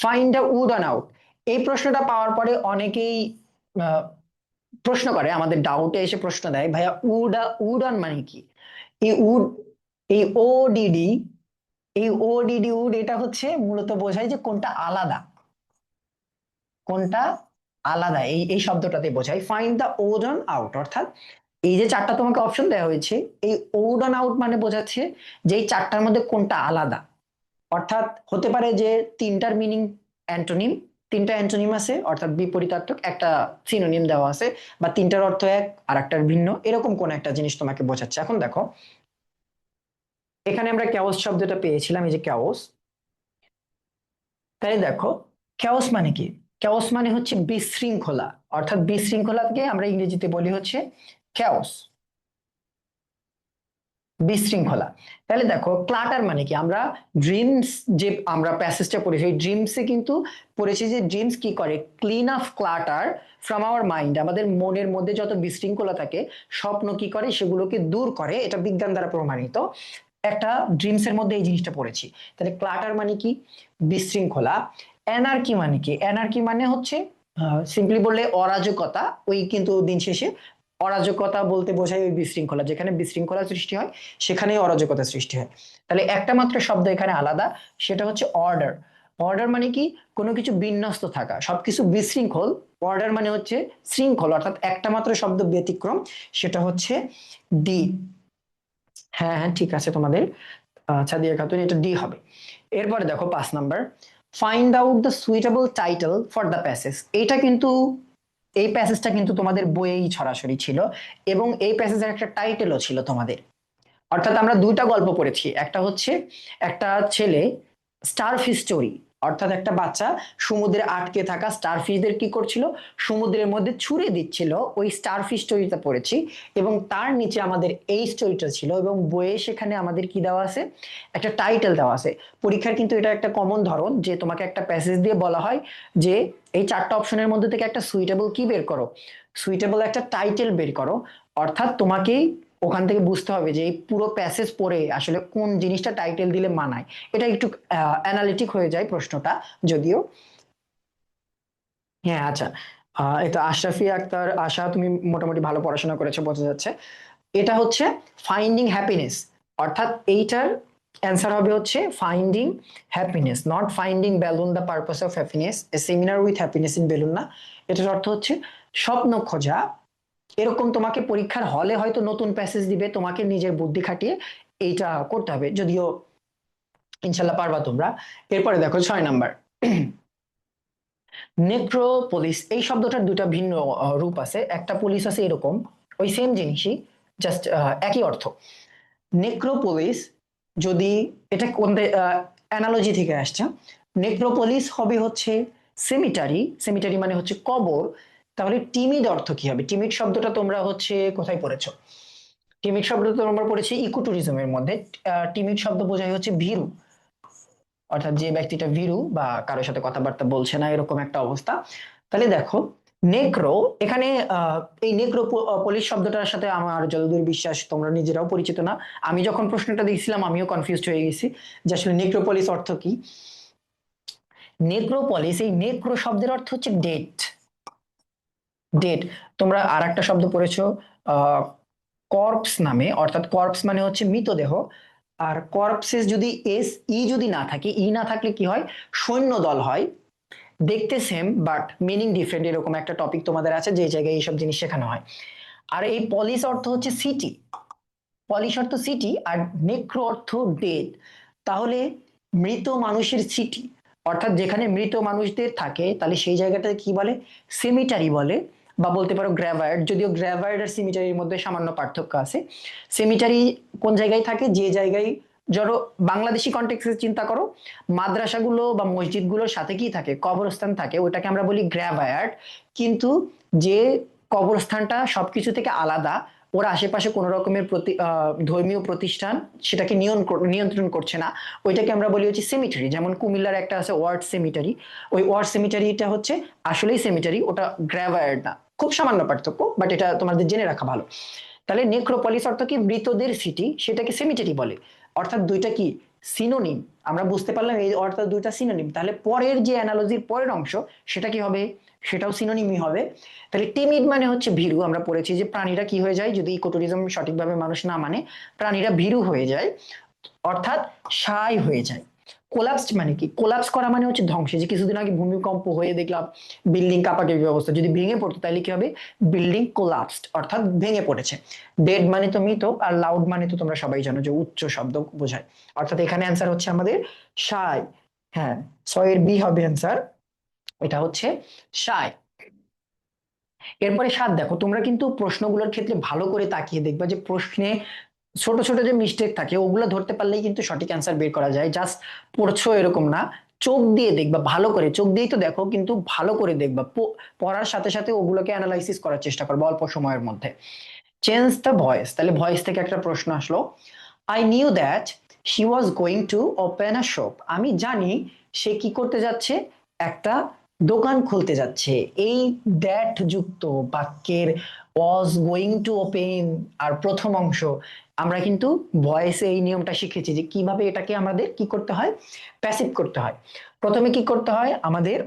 find the wood on out, এই প্রশ্নটা পাওয়ার পরে অনেকেই আহ, প্রশ্ন করে, আমাদের ডাউটে এসে প্রশ্ন দেয়, ভাইয়া উড অন মানে কি, এই উড, এই ওডিডি, এই ওডিডি উড এটা হচ্ছে মূলত বোঝায় যে কোনটা আলাদা, কোনটা আলাদা, এই এই শব্দটাতে বোঝায়। Find the odd one out অর্থাৎ এই যে 4টা তোমাকে অপশন দেওয়া হয়েছে, এই ওড অন আউট মানে বোঝাচ্ছে যে এই 4টার মধ্যে কোনটা আলাদা। অর্থাৎ হতে পারে যে 3টার মিনিং অ্যান্টোনিম, তিনটা অ্যান্টোনিম আছে, অর্থাৎ বিপরীতার্থক, একটা সিনোনিম দেওয়া আছে, বা তিনটার অর্থ এক আর একটার ভিন্ন, এরকম কোন একটা জিনিস তোমাকে বোঝাচ্ছে। এখন দেখো এখানে আমরা ক্যাওস শব্দটা পেয়েছিলাম, এই যে ক্যাওস। তাই দেখো ক্যাওস মানে কি? ক্যাওস মানে হচ্ছে বিশৃঙ্খলা, অর্থাৎ বিশৃঙ্খলাকে আমরা ইংরেজিতে বলি হচ্ছে ক্যাওস, বিশৃঙ্খলা। তাহলে দেখো ক্লাটার মানে কি? আমরা ড্রিমস, যে আমরা প্যাসেজটা পড়েছি এই ড্রিমসে কিন্তু পড়েছি যে ড্রিমস কি করে, clean up clutter from our mind, আমাদের মনের মধ্যে যত বিশৃঙ্খলা থাকে স্বপ্ন কি করে সেগুলোকে দূর করে, এটা বিজ্ঞান দ্বারা প্রমাণিত। একটা ড্রিমস এর মধ্যে এই জিনিসটা পড়েছি। তাহলে ক্লাটার মানে কি? বিশৃঙ্খলা। অ্যানার্কি মানে কি? অ্যানার্কি মানে হচ্ছে সিম্পলি বললে অরাজকতা, ওই কিন্তু দিন শেষে অরাজকতা বলতে বোঝায় ওই বিশৃঙ্খলা, যেখানে বিশৃঙ্খলা সৃষ্টি হয় সেখানেই অরাজকতা সৃষ্টি হয়। তাহলে একটা মাত্র শব্দ এখানে আলাদা, সেটা হচ্ছে অর্ডার। অর্ডার মানে কি? কোনো কিছু বিন্যস্ত থাকা, সবকিছু বিশৃঙ্খল। অর্ডার মানে হচ্ছে শৃঙ্খল, অর্থাৎ একটা মাত্র শব্দ ব্যতিক্রম, সেটা হচ্ছে ডি। হ্যাঁ হ্যাঁ ঠিক আছে তোমাদের, সাদিয়া খাতুন, এটা ডি হবে। এরপরে দেখো 5 number, find out the suitable title for the passage. এটা কিন্তু, এই প্যাসেজটা কিন্তু তোমাদের বইয়েই সরাসরি ছিল, এবং এই প্যাসেজের একটা টাইটেলও ছিল তোমাদের। অর্থাৎ আমরা দুইটা গল্প পড়েছি, একটা হচ্ছে একটা ছেলে স্টারফিশ স্টোরি, অর্থাৎ একটা বাচ্চা সমুদ্রে আটকে থাকা স্টারফিশদের কি করছিল, সমুদ্রের মধ্যে ছুড়ে দিচ্ছিল, ওই স্টারফিশ স্টোরিটা পড়েছি। এবং তার নিচে আমাদের এই স্টোরিটা ছিল, এবং বইয়ে সেখানে আমাদের কি দেওয়া আছে, একটা টাইটেল দেওয়া আছে। পরীক্ষার কিন্তু এটা একটা কমন ধরন, যে তোমাকে একটা প্যাসেজ দিয়ে বলা হয় যে এই চারটা অপশনের মধ্যে থেকে একটা সুইটেবল কি বের করো, সুইটেবল একটা টাইটেল বের করো। অর্থাৎ তোমাকেই ওখান থেকে বুঝতে হবে যে এই পুরো প্যাসেজ পড়ে আসলে কোন জিনিসটা টাইটেল দিলে মানায়। এটা একটু অ্যানালিটিক হয়ে যায় প্রশ্নটা যদিও। হ্যাঁ আচ্ছা, এটা আশরাফি আক্তার আশা, তুমি মোটামুটি ভালো পড়াশোনা করেছো বোঝা যাচ্ছে। এটা হচ্ছে ফাইন্ডিং হ্যাপিনেস, অর্থাৎ এইটার অ্যান্সার হবে হচ্ছে finding happiness, not finding balloon the purpose of happiness, A seminar with happiness in balloon না। এটার অর্থ হচ্ছে স্বপ্ন খোঁজা। এরকম তোমাকে পরীক্ষার হলে হয়তো নতুন প্যাসেজ দিবে, তোমাকে নিজের বুদ্ধি খাটিয়ে এইটা করতে হবে, যদিও ইনশাল্লাহ পারবা তোমরা। এরপরে দেখো 6 নাম্বার, নেক্রোপলিস। এই শব্দটার দুটা ভিন্ন রূপ আছে, একটা পুলিশ আছে এরকম, ওই সেম জিনিসই, জাস্ট একই অর্থ। নেক্রোপলিস যদি, এটা কোন অ্যানালজি থেকে আসছে, নেক্রোপলিস হবে হচ্ছে সেমিটারি, সেমিটারি মানে হচ্ছে কবর। তাহলে টিমিড অর্থ কি হবে? টিমিড শব্দটা তোমরা হচ্ছে কোথায় পড়েছো? টিমিড শব্দটা তোমরা পড়েছি ইকোট্যুরিজমের মধ্যে। টিমিড শব্দ বোঝায় হচ্ছে ভীরু, অর্থাৎ যে ব্যক্তিটা ভীরু বা কারোর সাথে কথাবার্তা বলছে না, এরকম একটা অবস্থা। তাহলে দেখো নেক্রো, এখানে এই নেক্রো পলিশ শব্দটার সাথে আমার যতদূর বিশ্বাস তোমরা নিজেরাও পরিচিত না। আমি যখন প্রশ্নটা দিয়েছিলাম আমিও কনফিউজড হয়ে গেছি যে আসলে নেক্রোপলিস অর্থ কি। নেক্রোপলিস, এই নেক্রো শব্দের অর্থ হচ্ছে ডেট, ডেট। তোমরা আর একটা শব্দ পড়েছো কর্পস নামে, অর্থাৎ কর্পস মানে হচ্ছে মৃতদেহ। আর কর্পসেস যদি এস ই যদি না থাকে, ই না থাকলে কি হয়, সৈন্য দল হয়। দেখতে সেম বাট মিনিং ডিফারেন্ট, এরকম একটা টপিক তোমাদের আছে যে জায়গায় এইসব জিনিস শেখানো হয়। আর এই পলিস অর্থ হচ্ছে সিটি, পলিশ অর্থ সিটি, আর নেক্রো অর্থ ডেড। তাহলে মৃত মানুষের সিটি, অর্থাৎ যেখানে মৃত মানুষদের থাকে, তাহলে সেই জায়গাটাকে কি বলে, সেমিটারি বলে, বা বলতে পারো গ্র্যাভায়ার্ড, যদিও গ্র্যাভায়ার্ড আর সেমিটারির মধ্যে সামান্য পার্থক্য আছে। সেমিটারি কোন জায়গায় থাকে, যে জায়গায়, ধরো বাংলাদেশি কন্টেক্সে চিন্তা করো, মাদ্রাসাগুলো বা মসজিদগুলোর সাথে কি থাকে, কবরস্থান থাকে, ওটাকে আমরা বলি গ্র্যাভায়ার্ড। কিন্তু যে কবরস্থানটা সবকিছু থেকে আলাদা, ওর আশেপাশে কোন রকমের ধর্মীয় প্রতিষ্ঠান সেটাকে নিয়ন্ত্রণ করছে না, ওইটাকে আমরা বলি হচ্ছে সেমিটারি। যেমন কুমিল্লার একটা আছে ওয়ার্ড সেমিটারি, ওই ওয়ার্ড সেমিটারিটা হচ্ছে আসলেই সেমিটারি, ওটা গ্র্যাভায়ার্ড না। খুব সামান্য পার্থক্য, বাট এটা তোমাদের জেনে রাখা ভালো। তাহলে নেক্রোপলিস অর্থ কি, মৃতদের সিটি, সেটাকে সেমিটারি বলে। অর্থাৎ দুইটা কি সিনোনিম, আমরা বুঝতে পারলাম এই অর্থাৎ দুইটা সিনোনিম। তাহলে পরের যে অ্যানালজির পরের অংশ সেটা কি হবে, সেটাও সিনোনিমই হবে। তাহলে টিমিড মানে হচ্ছে ভীরু, আমরা পড়েছি যে প্রাণীরা কি হয়ে যায় যদি ইকোট্যুরিজম সঠিকভাবে মানুষ না মানে, প্রাণীরা ভীরু হয়ে যায়, অর্থাৎ সায় হয়ে যায়। কোলাপসড মানে কি, কোলাপস করা মানে হচ্ছে ধ্বংস, যে কিছুদিন আগে ভূমিকম্প হয়ে দেখলাম বিল্ডিং কাঁপাকাঁপি অবস্থা, যদি ভেঙে পড়তো তাহলে কি হবে, বিল্ডিং কোলাপসড, অর্থাৎ ভেঙে পড়েছে। ডেড মানে তো মৃত, আর লাউড মানে তো তোমরা সবাই জানো যে উচ্চ শব্দ বোঝায়। অর্থাৎ এখানে অ্যান্সার হচ্ছে আমাদের সায়। হ্যাঁ, ছয়ের বি হবে অ্যান্সার, এটা হচ্ছে shy। এরপরে 7 দেখো, তোমরা কিন্তু প্রশ্নগুলোর ক্ষেত্রে ভালো করে তাকিয়ে দেখবা যে প্রশ্নে ছোট ছোট যে মিস্টেক থাকে ওগুলো ধরতে পারলেই কিন্তু সঠিক অ্যান্সার বের করা যায়। জাস্ট পড়ছো এরকম না, চোখ দিয়ে দেখবা, ভালো করে চোখ দিয়েই তো দেখো, কিন্তু ভালো করে দেখবা, পড়ার সাথে সাথে ওগুলোকে অ্যানালাইসিস করার চেষ্টা করবা অল্প সময়ের মধ্যে। চেঞ্জ দ্য ভয়েস, তাহলে ভয়েস থেকে একটা প্রশ্ন আসলো, I knew that she was going to open a shop. আমি জানি সে কি করতে যাচ্ছে, একটা দোকান খুলতে যাচ্ছে। এই দ্যাট যুক্ত বাক্যের ওয়াজ গোয়িং টু ওপেন আর প্রথম অংশ, আমরা কিন্তু ভয়েসে এই নিয়মটা শিখেছি যে কিভাবে এটাকে আমাদের কি করতে হয়, প্যাসিভ করতে হয়। প্রথমে কি করতে হয় আমাদের,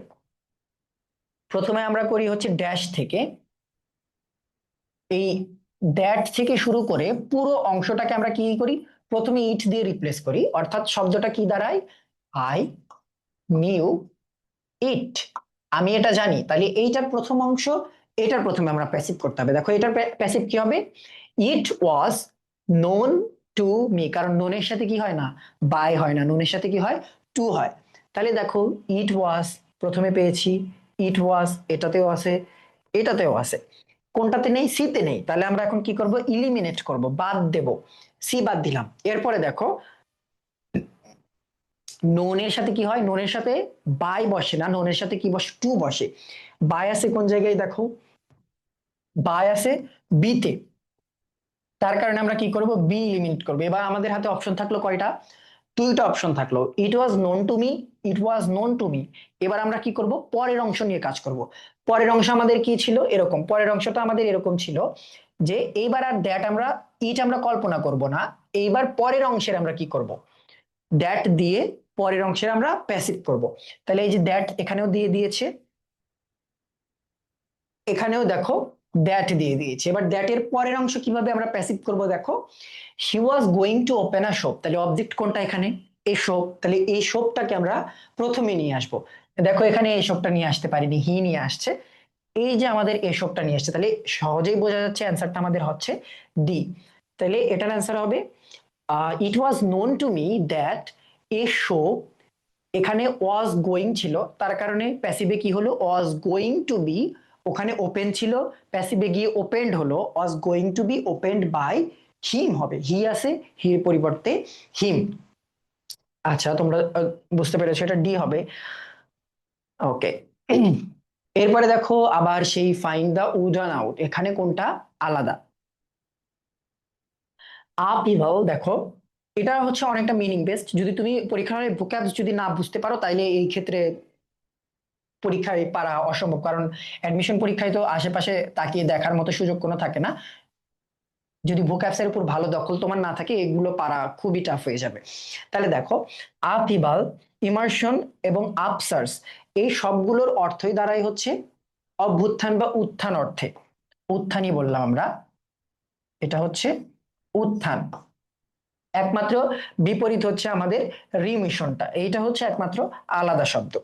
প্রথমে আমরা করি হচ্ছে ড্যাশ থেকে, এই দ্যাট থেকে শুরু করে পুরো অংশটাকে আমরা কি করি, প্রথমে ইট দিয়ে রিপ্লেস করি, অর্থাৎ শব্দটা কি দাঁড়ায়, আই নিউ ইট, আমি এটা জানি। তাহলে এইটার প্রথম অংশ, এটার প্রথমে আমরা প্যাসিভ করতে হবে। দেখো এটার প্যাসিভ কি হবে, it was known to me, কারণ নোনের সাথে কি হয় না, বাই হয় না, নোনের সাথে কি হয়, টু হয়। তাহলে দেখো ইট ওয়াজ প্রথমে পেয়েছি, ইট ওয়াজ এটাতেও আছে, এটাতেও আছে, কোনটাতে নেই, সি তে নেই। তাহলে আমরা এখন কি করব, ইলিমিনেট করব, বাদ দেব, সি বাদ দিলাম। এরপরে দেখো নোনের সাথে কি হয়, নোনের সাথে বাই বসে না, নোনের সাথে কি বসে, টু বসে। বাই আছে কোন জায়গায়, দেখো বাই আছে বিতে, তার কারণে আমরা কি করব, বি ইলিমিনেট করবো। এবার আমাদের হাতে অপশন থাকলো কয়টা, দুইটা অপশন থাকলো, it was known to me, it was known to me. এবার আমরা কি করব, পরের অংশ নিয়ে কাজ করব। পরের অংশ আমাদের কি ছিল, এরকম, পরের অংশটা আমাদের এরকম ছিল যে এইবার আর দ্যাট আমরা, ইট আমরা কল্পনা করব না, এইবার পরের অংশের আমরা কি করব, দ্যাট দিয়ে পরের অংশের আমরা প্যাসিভ করব। তাহলে এই যে দ্যাট এখানেও দিয়ে দিয়েছে, এখানেও দেখো দ্যাট দিয়ে দিয়েছে। এবার দ্যাটের পরের অংশ কিভাবে আমরা প্যাসিভ করব, দেখো he was going to open a shop, তাহলে অবজেক্ট কোনটা এখানে, এই শপ, তাহলে এই শপটাকে আমরা প্রথমে নিয়ে আসবো। দেখো এখানে এই শপটা নিয়ে আসতে পারিনি, হি নিয়ে আসছে, এই যে আমাদের এই শপটা নিয়ে আসছে, তাহলে সহজেই বোঝা যাচ্ছে অ্যান্সারটা আমাদের হচ্ছে ডি। তাহলে এটার অ্যান্সার হবে it was known to me that a shop, এখানে ওয়াজ গোয়িং ছিল, তার কারণে প্যাসিভে কি হলো, ওয়াজ গোয়িং টু বি, ওখানে ওপেন ছিল, প্যাসিভে গিয়ে ওপেন্ড হলো, was going to be opened by him হবে, হি আছে, হির পরিবর্তে হিম। আচ্ছা তোমরা বুঝতে পেরেছো, এটা ডি হবে। ওকে, এরপরে দেখো আবার সেই find the odd one out, এখানে কোনটা আলাদা, আপিভাল দেখো এটা হচ্ছে অনেকটা মিনিং বেসড, যদি তুমি পরীক্ষার হলে ভোক্যাবস যদি না বুঝতে পারো তাইলে এই ক্ষেত্রে পরীক্ষায় পারা অসম্ভব, কারণ অ্যাডমিশন পরীক্ষায় তো আশেপাশে তাকিয়ে দেখার মতো সুযোগ কোনো থাকে না। যদি ভোক্যাবস এর উপর ভালো দখল তোমার না থাকে, এগুলো পারা খুবই টাফ হয়ে যাবে। তাহলে দেখো আপহিভাল, ইমার্শন এবং আপসার্স, এই সবগুলোর অর্থই দাঁড়ায় হচ্ছে অভ্যুত্থান বা উত্থান অর্থে, উত্থানই বললাম আমরা, এটা হচ্ছে উত্থান। একমাত্র বিপরীত হচ্ছে আমাদের রিমিশনটা, এইটা হচ্ছে একমাত্র আলাদা শব্দ।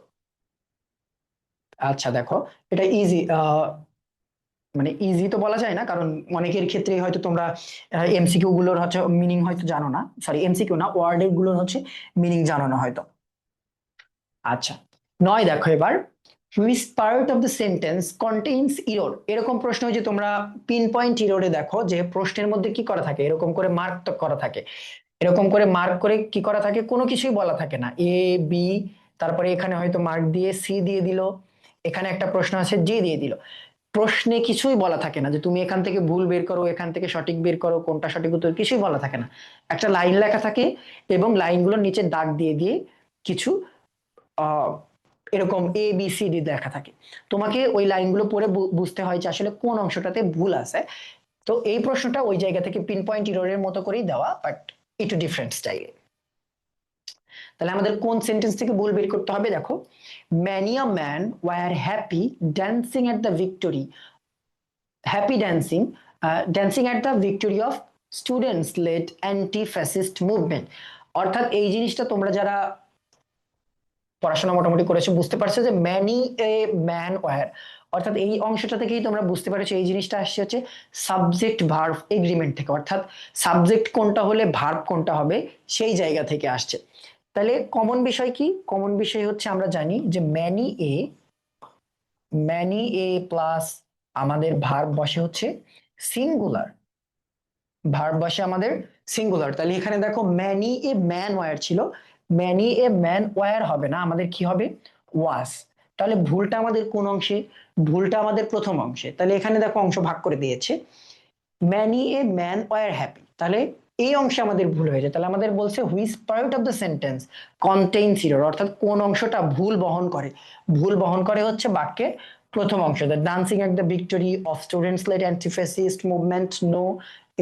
আচ্ছা দেখো এটা ইজি, মানে ইজি তো বলা যায় না, কারণ অনেকের ক্ষেত্রে হয়তো তোমরা এমসিকিউ গুলোর হচ্ছে মিনিং হয়তো জানো না, সরি এমসিকিউ না, ওয়ার্ডের গুলোর হচ্ছে মিনিং জানো না হয়তো। আচ্ছা 9 দেখো এবার, which part of the sentence contains error, এরকম প্রশ্ন যে তোমরা পিন পয়েন্ট ইররে দেখো যে প্রশ্নের মধ্যে কি করা থাকে, এরকম করে মার্ক করা থাকে, এরকম করে মার্ক করে কি করা থাকে, কোনো কিছুই বলা থাকে না, এ বি, তারপরে এখানে হয়তো মার্ক দিয়ে সি দিয়ে দিল, এখানে একটা প্রশ্ন আছে ডি দিয়ে দিল, প্রশ্নে কিছুই বলা থাকে না যে তুমি এখান থেকে ভুল বের করো, এখান থেকে সঠিক বের করো, কোনটা সঠিক উত্তর, কিছুই বলা থাকে না। একটা লাইন লেখা থাকে এবং লাইনগুলোর নিচে দাগ দিয়ে দিয়ে কিছু আহ এরকম এ বি সি ডি দেখা থাকে, তোমাকে ওই লাইনগুলো পড়ে বুঝতে হয় যে আসলে কোন অংশটাতে ভুল আছে। তো এই প্রশ্নটা ওই জায়গা থেকে পিন পয়েন্ট ইররের মতো করেই দেওয়া, বাট একটু ডিফারেন্ট স্টাইলে। তাহলে আমাদের কোন সেন্টেন্স থেকে ভুল বের করতে হবে, দেখো many a man were happy dancing at the victory, happy dancing, dancing at the victory of students led anti fascist movement. অর্থাৎ এই জিনিসটা তোমরা যারা পড়াশোনা মোটামুটি করেছো বুঝতে পারছো যে ম্যানি এ ম্যান ওয়্যার, অর্থাৎ এই অংশটা থেকেই তোমরা বুঝতে পারছো এই জিনিসটা আসছে হচ্ছে সাবজেক্ট ভার্ব এগ্রিমেন্ট থেকে, অর্থাৎ সাবজেক্ট কোনটা হলে ভার্ব কোনটা হবে সেই জায়গা থেকে আসছে। তাহলে কমন বিষয় কি, কমন বিষয় হচ্ছে আমরা জানি যে ম্যানি এ ম্যানি এ প্লাস আমাদের ভার্ব বসে হচ্ছে সিঙ্গুলার, ভার্ব বসে আমাদের সিঙ্গুলার। তাহলে এখানে দেখো ম্যানি এ ম্যান ওয়্যার ছিল, ম্যানি এ ম্যান ওয়্যার হবে না, আমাদের কি হবে ওয়াস। তাহলে ভুলটা আমাদের কোন অংশে? ভুলটা আমাদের প্রথম অংশে। তাহলে এখানে দেখো অংশ ভাগ করে দিয়েছে, many a man were happy, তাহলে এই অংশে আমাদের ভুল হয়ে যায়। তাহলে আমাদের বলছে which part of the sentence contains error, অর্থাৎ কোন অংশটা ভুল বহন করে। ভুল বহন করে হচ্ছে বাক্যের প্রথম অংশ, the dancing at the victory of students led antifascist movement, no,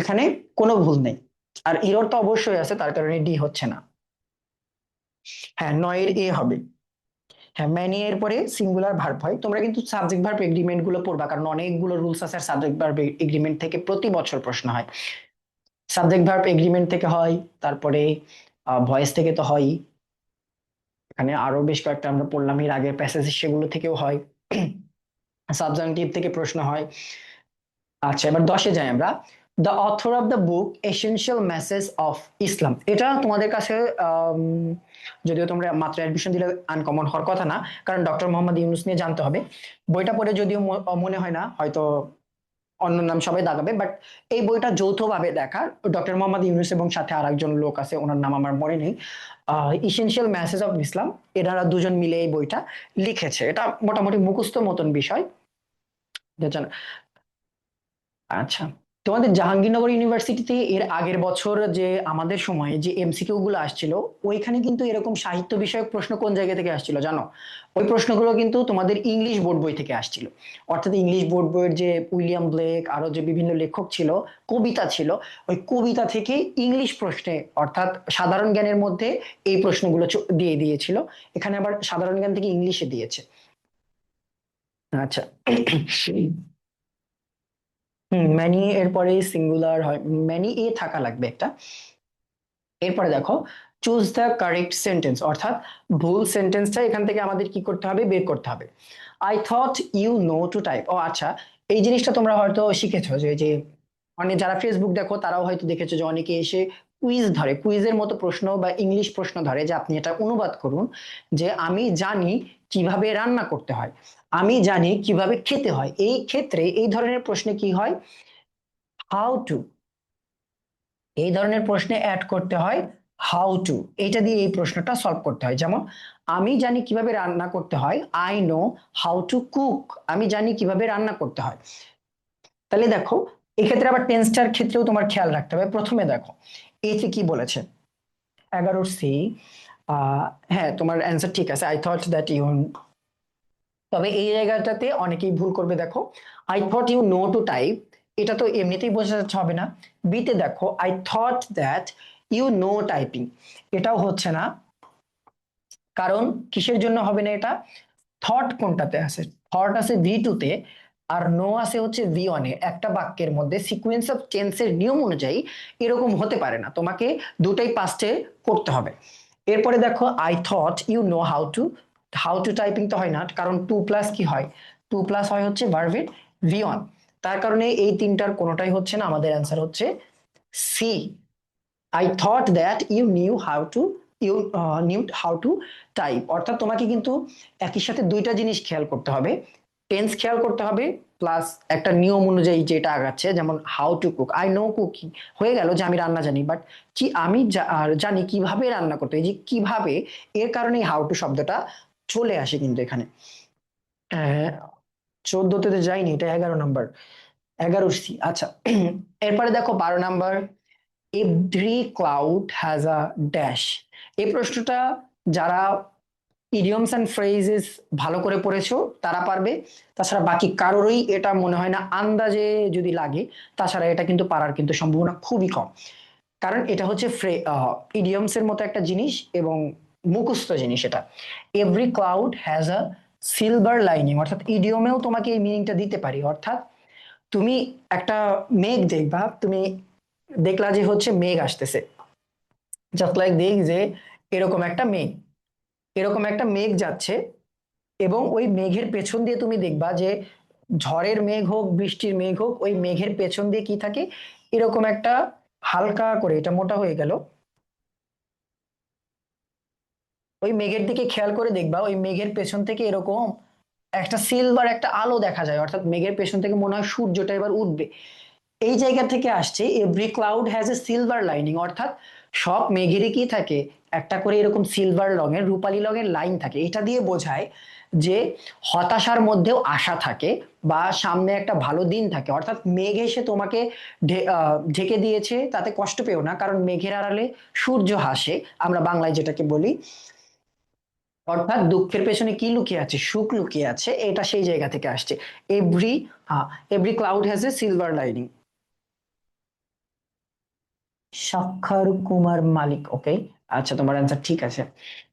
এখানে কোনো ভুল নেই। আর এরর তো অবশ্যই আছে, তার কারণে ডি হচ্ছে না। হ্যাঁ, নয়ের এ হবে। হ্যাঁ, ম্যানি এর পরে সিঙ্গুলার ভার্ব হয়। তোমরা কিন্তু সাবজেক্ট ভার্ব এগ্রিমেন্ট গুলো পড়বা, কারণ অনেকগুলো রুলস আছে। আর সাবজেক্ট ভার্ব এগ্রিমেন্ট থেকে প্রতি বছর প্রশ্ন হয়। সাবজেক্ট ভার্ব এগ্রিমেন্ট থেকে হয়, তারপরে ভয়েস থেকে তো হয়, এখানে আরো বেশ কয়েকটা আমরা পড়লাম এর আগের প্যাসেজ, সেগুলো থেকেও হয়, সাবজাংটিভ থেকে প্রশ্ন হয়। আচ্ছা, এবার 10-এ যাই আমরা। The author of the book essential message of Islam, এটা তোমাদের কাছে যদিও তোমরা মাত্র অ্যাডমিশন দিলে আনকমন হওয়ার কথা না, কারণ ডক্টর মোহাম্মদ ইউনুস নিয়ে জানতে হবে। বইটা পড়ে যদিও মনে হয় না হয়তো অন্য নাম সবাই দাগাবে, বাট এই বইটা যৌথভাবে দেখা, ডক্টর মোহাম্মদ ইউনুস এবং সাথে আর একজন লোক আছে, ওনার নাম আমার মনে নেই। ইসেনশিয়াল মেসেজ অফ ইসলাম, এনারা দুজন মিলে এই বইটা লিখেছে। এটা মোটামুটি মুখস্থ মতন বিষয়। আচ্ছা, তোমাদের জাহাঙ্গীরনগর ইউনিভার্সিটিতে এর আগের বছর যে আমাদের সময়ে যে এমসিকিউ গুলো আসছিল, ওইখানে কিন্তু এরকম সাহিত্য বিষয়ক প্রশ্ন কোন জায়গা থেকে আসছিল জানো? ওই প্রশ্নগুলো কিন্তু তোমাদের ইংলিশ বোর্ড বই থেকে আসছিল। অর্থাৎ ইংলিশ বোর্ড বইয়ের যে উইলিয়াম ব্লেক, আরো যে বিভিন্ন লেখক ছিল, কবিতা ছিল, ওই কবিতা থেকে ইংলিশ প্রশ্নে, অর্থাৎ সাধারণ জ্ঞানের মধ্যে এই প্রশ্নগুলো দিয়ে দিয়েছিল। এখানে আবার সাধারণ জ্ঞান থেকে ইংলিশে দিয়েছে। আচ্ছা, ম্যানি এরপরে সিঙ্গুলার হয়, ম্যানি এ থাকা লাগবে একটা। এরপরে দেখো চুজ দ্য কারেক্ট সেন্টেন্স, অর্থাৎ ভুল সেন্টেন্সটা এখান থেকে আমাদের কি করতে হবে, বের করতে হবে। I thought you know to type, ও আচ্ছা, এই জিনিসটা তোমরা হয়তো শিখেছো যে মানে যারা ফেসবুক দেখো তারাও হয়তো দেখেছো যে অনেকে এসে কুইজ ধরে, কুইজের মতো প্রশ্ন বা ইংলিশ প্রশ্ন ধরে যে আপনি এটা অনুবাদ করুন, যে আমি জানি কিভাবে রান্না করতে হয়, আমি জানি কিভাবে খেতে হয়। এই ক্ষেত্রে এই ধরনের প্রশ্নে কি হয়, হাউ টু, এই ধরনের প্রশ্নে অ্যাড করতে হয় হাউ টু, এটা দিয়ে এই প্রশ্নটা সলভ করতে হয়। যেমন আমি জানি কিভাবে রান্না করতে হয়, I know how to cook, আমি জানি কিভাবে রান্না করতে হয়। তাহলে দেখো এক্ষেত্রে আবার টেন্সটার ক্ষেত্রেও তোমার খেয়াল রাখতে হবে। প্রথমে দেখো এতে কি বলেছে, 11 সি, হ্যাঁ তোমার অ্যান্সার ঠিক আছে, আই থট দ্যাট ইউ, তবে এই জায়গাটাতে অনেকেই ভুল করবে। দেখো I thought you know to type, এটা তো এমনিতেই বোঝা যাচ্ছে হবে না। বিতে দেখো I thought that you know typing, এটাও হচ্ছে না। কারণ কিসের জন্য হবে না এটা, থট কোনটাতে আছে, থট আছে ভি 2 তে, আর নো আছে হচ্ছে ভি 1 এ। একটা বাক্যের মধ্যে সিকুয়েন্স অফ টেন্সের নিয়ম অনুযায়ী এরকম হতে পারে না, তোমাকে দুটাই পাস্টে করতে হবে। এরপরে দেখো I thought you know how to, how to typing তো হয় না, কারণ টু প্লাস কি হয়, টু প্লাস হয় হচ্ছে ভার্বের ভি 1। তার কারণে এই তিনটার কোনোটাই হচ্ছে না, আমাদের অ্যান্সার হচ্ছে C, I thought that you knew how to, you knew how to type. অর্থাৎ তোমাকে কিন্তু একই সাথে দুইটা জিনিস খেয়াল করতে হবে, টেন্স খেয়াল করতে হবে, প্লাস একটা নিয়ম অনুযায়ী যেটা আগাচ্ছে। যেমন how to cook, I know cooking, হয়ে গেল যে আমি রান্না জানি, বাট কি আমি জানি কিভাবে রান্না করতে হয়, এই যে কিভাবে, এর কারণে হাউ টু শব্দটা চলে আসে কিন্তু এখানে। 14তে তো যাইনি, এটা 11 নম্বর, 11 সি। আচ্ছা, এরপরে দেখো 12 number, every cloud has a dash. এই প্রশ্নটা যারা ইডিয়মস এন্ড ফ্রেজেস ভালো করে পড়েছো তারা পারবে, তাছাড়া বাকি কারোরই এটা মনে হয় না, আন্দাজে যদি লাগে, তাছাড়া এটা কিন্তু পারার কিন্তু সম্ভাবনা খুবই কম। কারণ এটা হচ্ছে ইডিয়মস এর মতো একটা জিনিস এবং মুখস্থ জিনিস এটা। Every cloud has a silver lining, অর্থাৎ ইডিয়মেও তোমাকে এই মিনিংটা দিতে পারি। অর্থাৎ তুমি একটা মেঘ দেখবা, তুমি দেখলা যে হচ্ছে মেঘ আসতেছে, জাস্ট লাইক দেখ যে এরকম একটা মেঘ, এরকম একটা মেঘ যাচ্ছে, এবং ওই মেঘের পেছন দিয়ে তুমি দেখবা যে ঝড়ের মেঘ হোক বৃষ্টির মেঘ হোক, ওই মেঘের পেছন দিয়ে কি থাকে, এরকম একটা হালকা করে, এটা মোটা হয়ে গেল, ওই মেঘের দিকে খেয়াল করে দেখবা ওই মেঘের পেছন থেকে এরকম একটা সিলভার একটা আলো দেখা যায়, অর্থাৎ মেঘের পেছন থেকে মনে হয় সূর্যটা এবার উঠবে। এই জায়গা থেকে আসছে every cloud has a silver lining, অর্থাৎ সব মেঘেরই কি থাকে, একটা করে এরকম সিলভার রঙের রূপালী রঙের লাইন থাকে। এটা দিয়ে বোঝায় যে হতাশার মধ্যেও আশা থাকে বা সামনে একটা ভালো দিন থাকে। অর্থাৎ মেঘ এসে তোমাকে ঢেকে দিয়েছে, তাতে কষ্ট পেও না, কারণ মেঘের আড়ালে সূর্য হাসে, আমরা বাংলায় যেটাকে বলি। অর্থাৎ দুঃখের পেছনে কি লুকিয়ে আছে, সুখ লুকিয়ে আছে, এটা সেই জায়গা থেকে আসছে। Every every cloud has a silver lining. Sakshar Kumar Malik, okay. আচ্ছা, তোমার অ্যান্সার ঠিক আছে।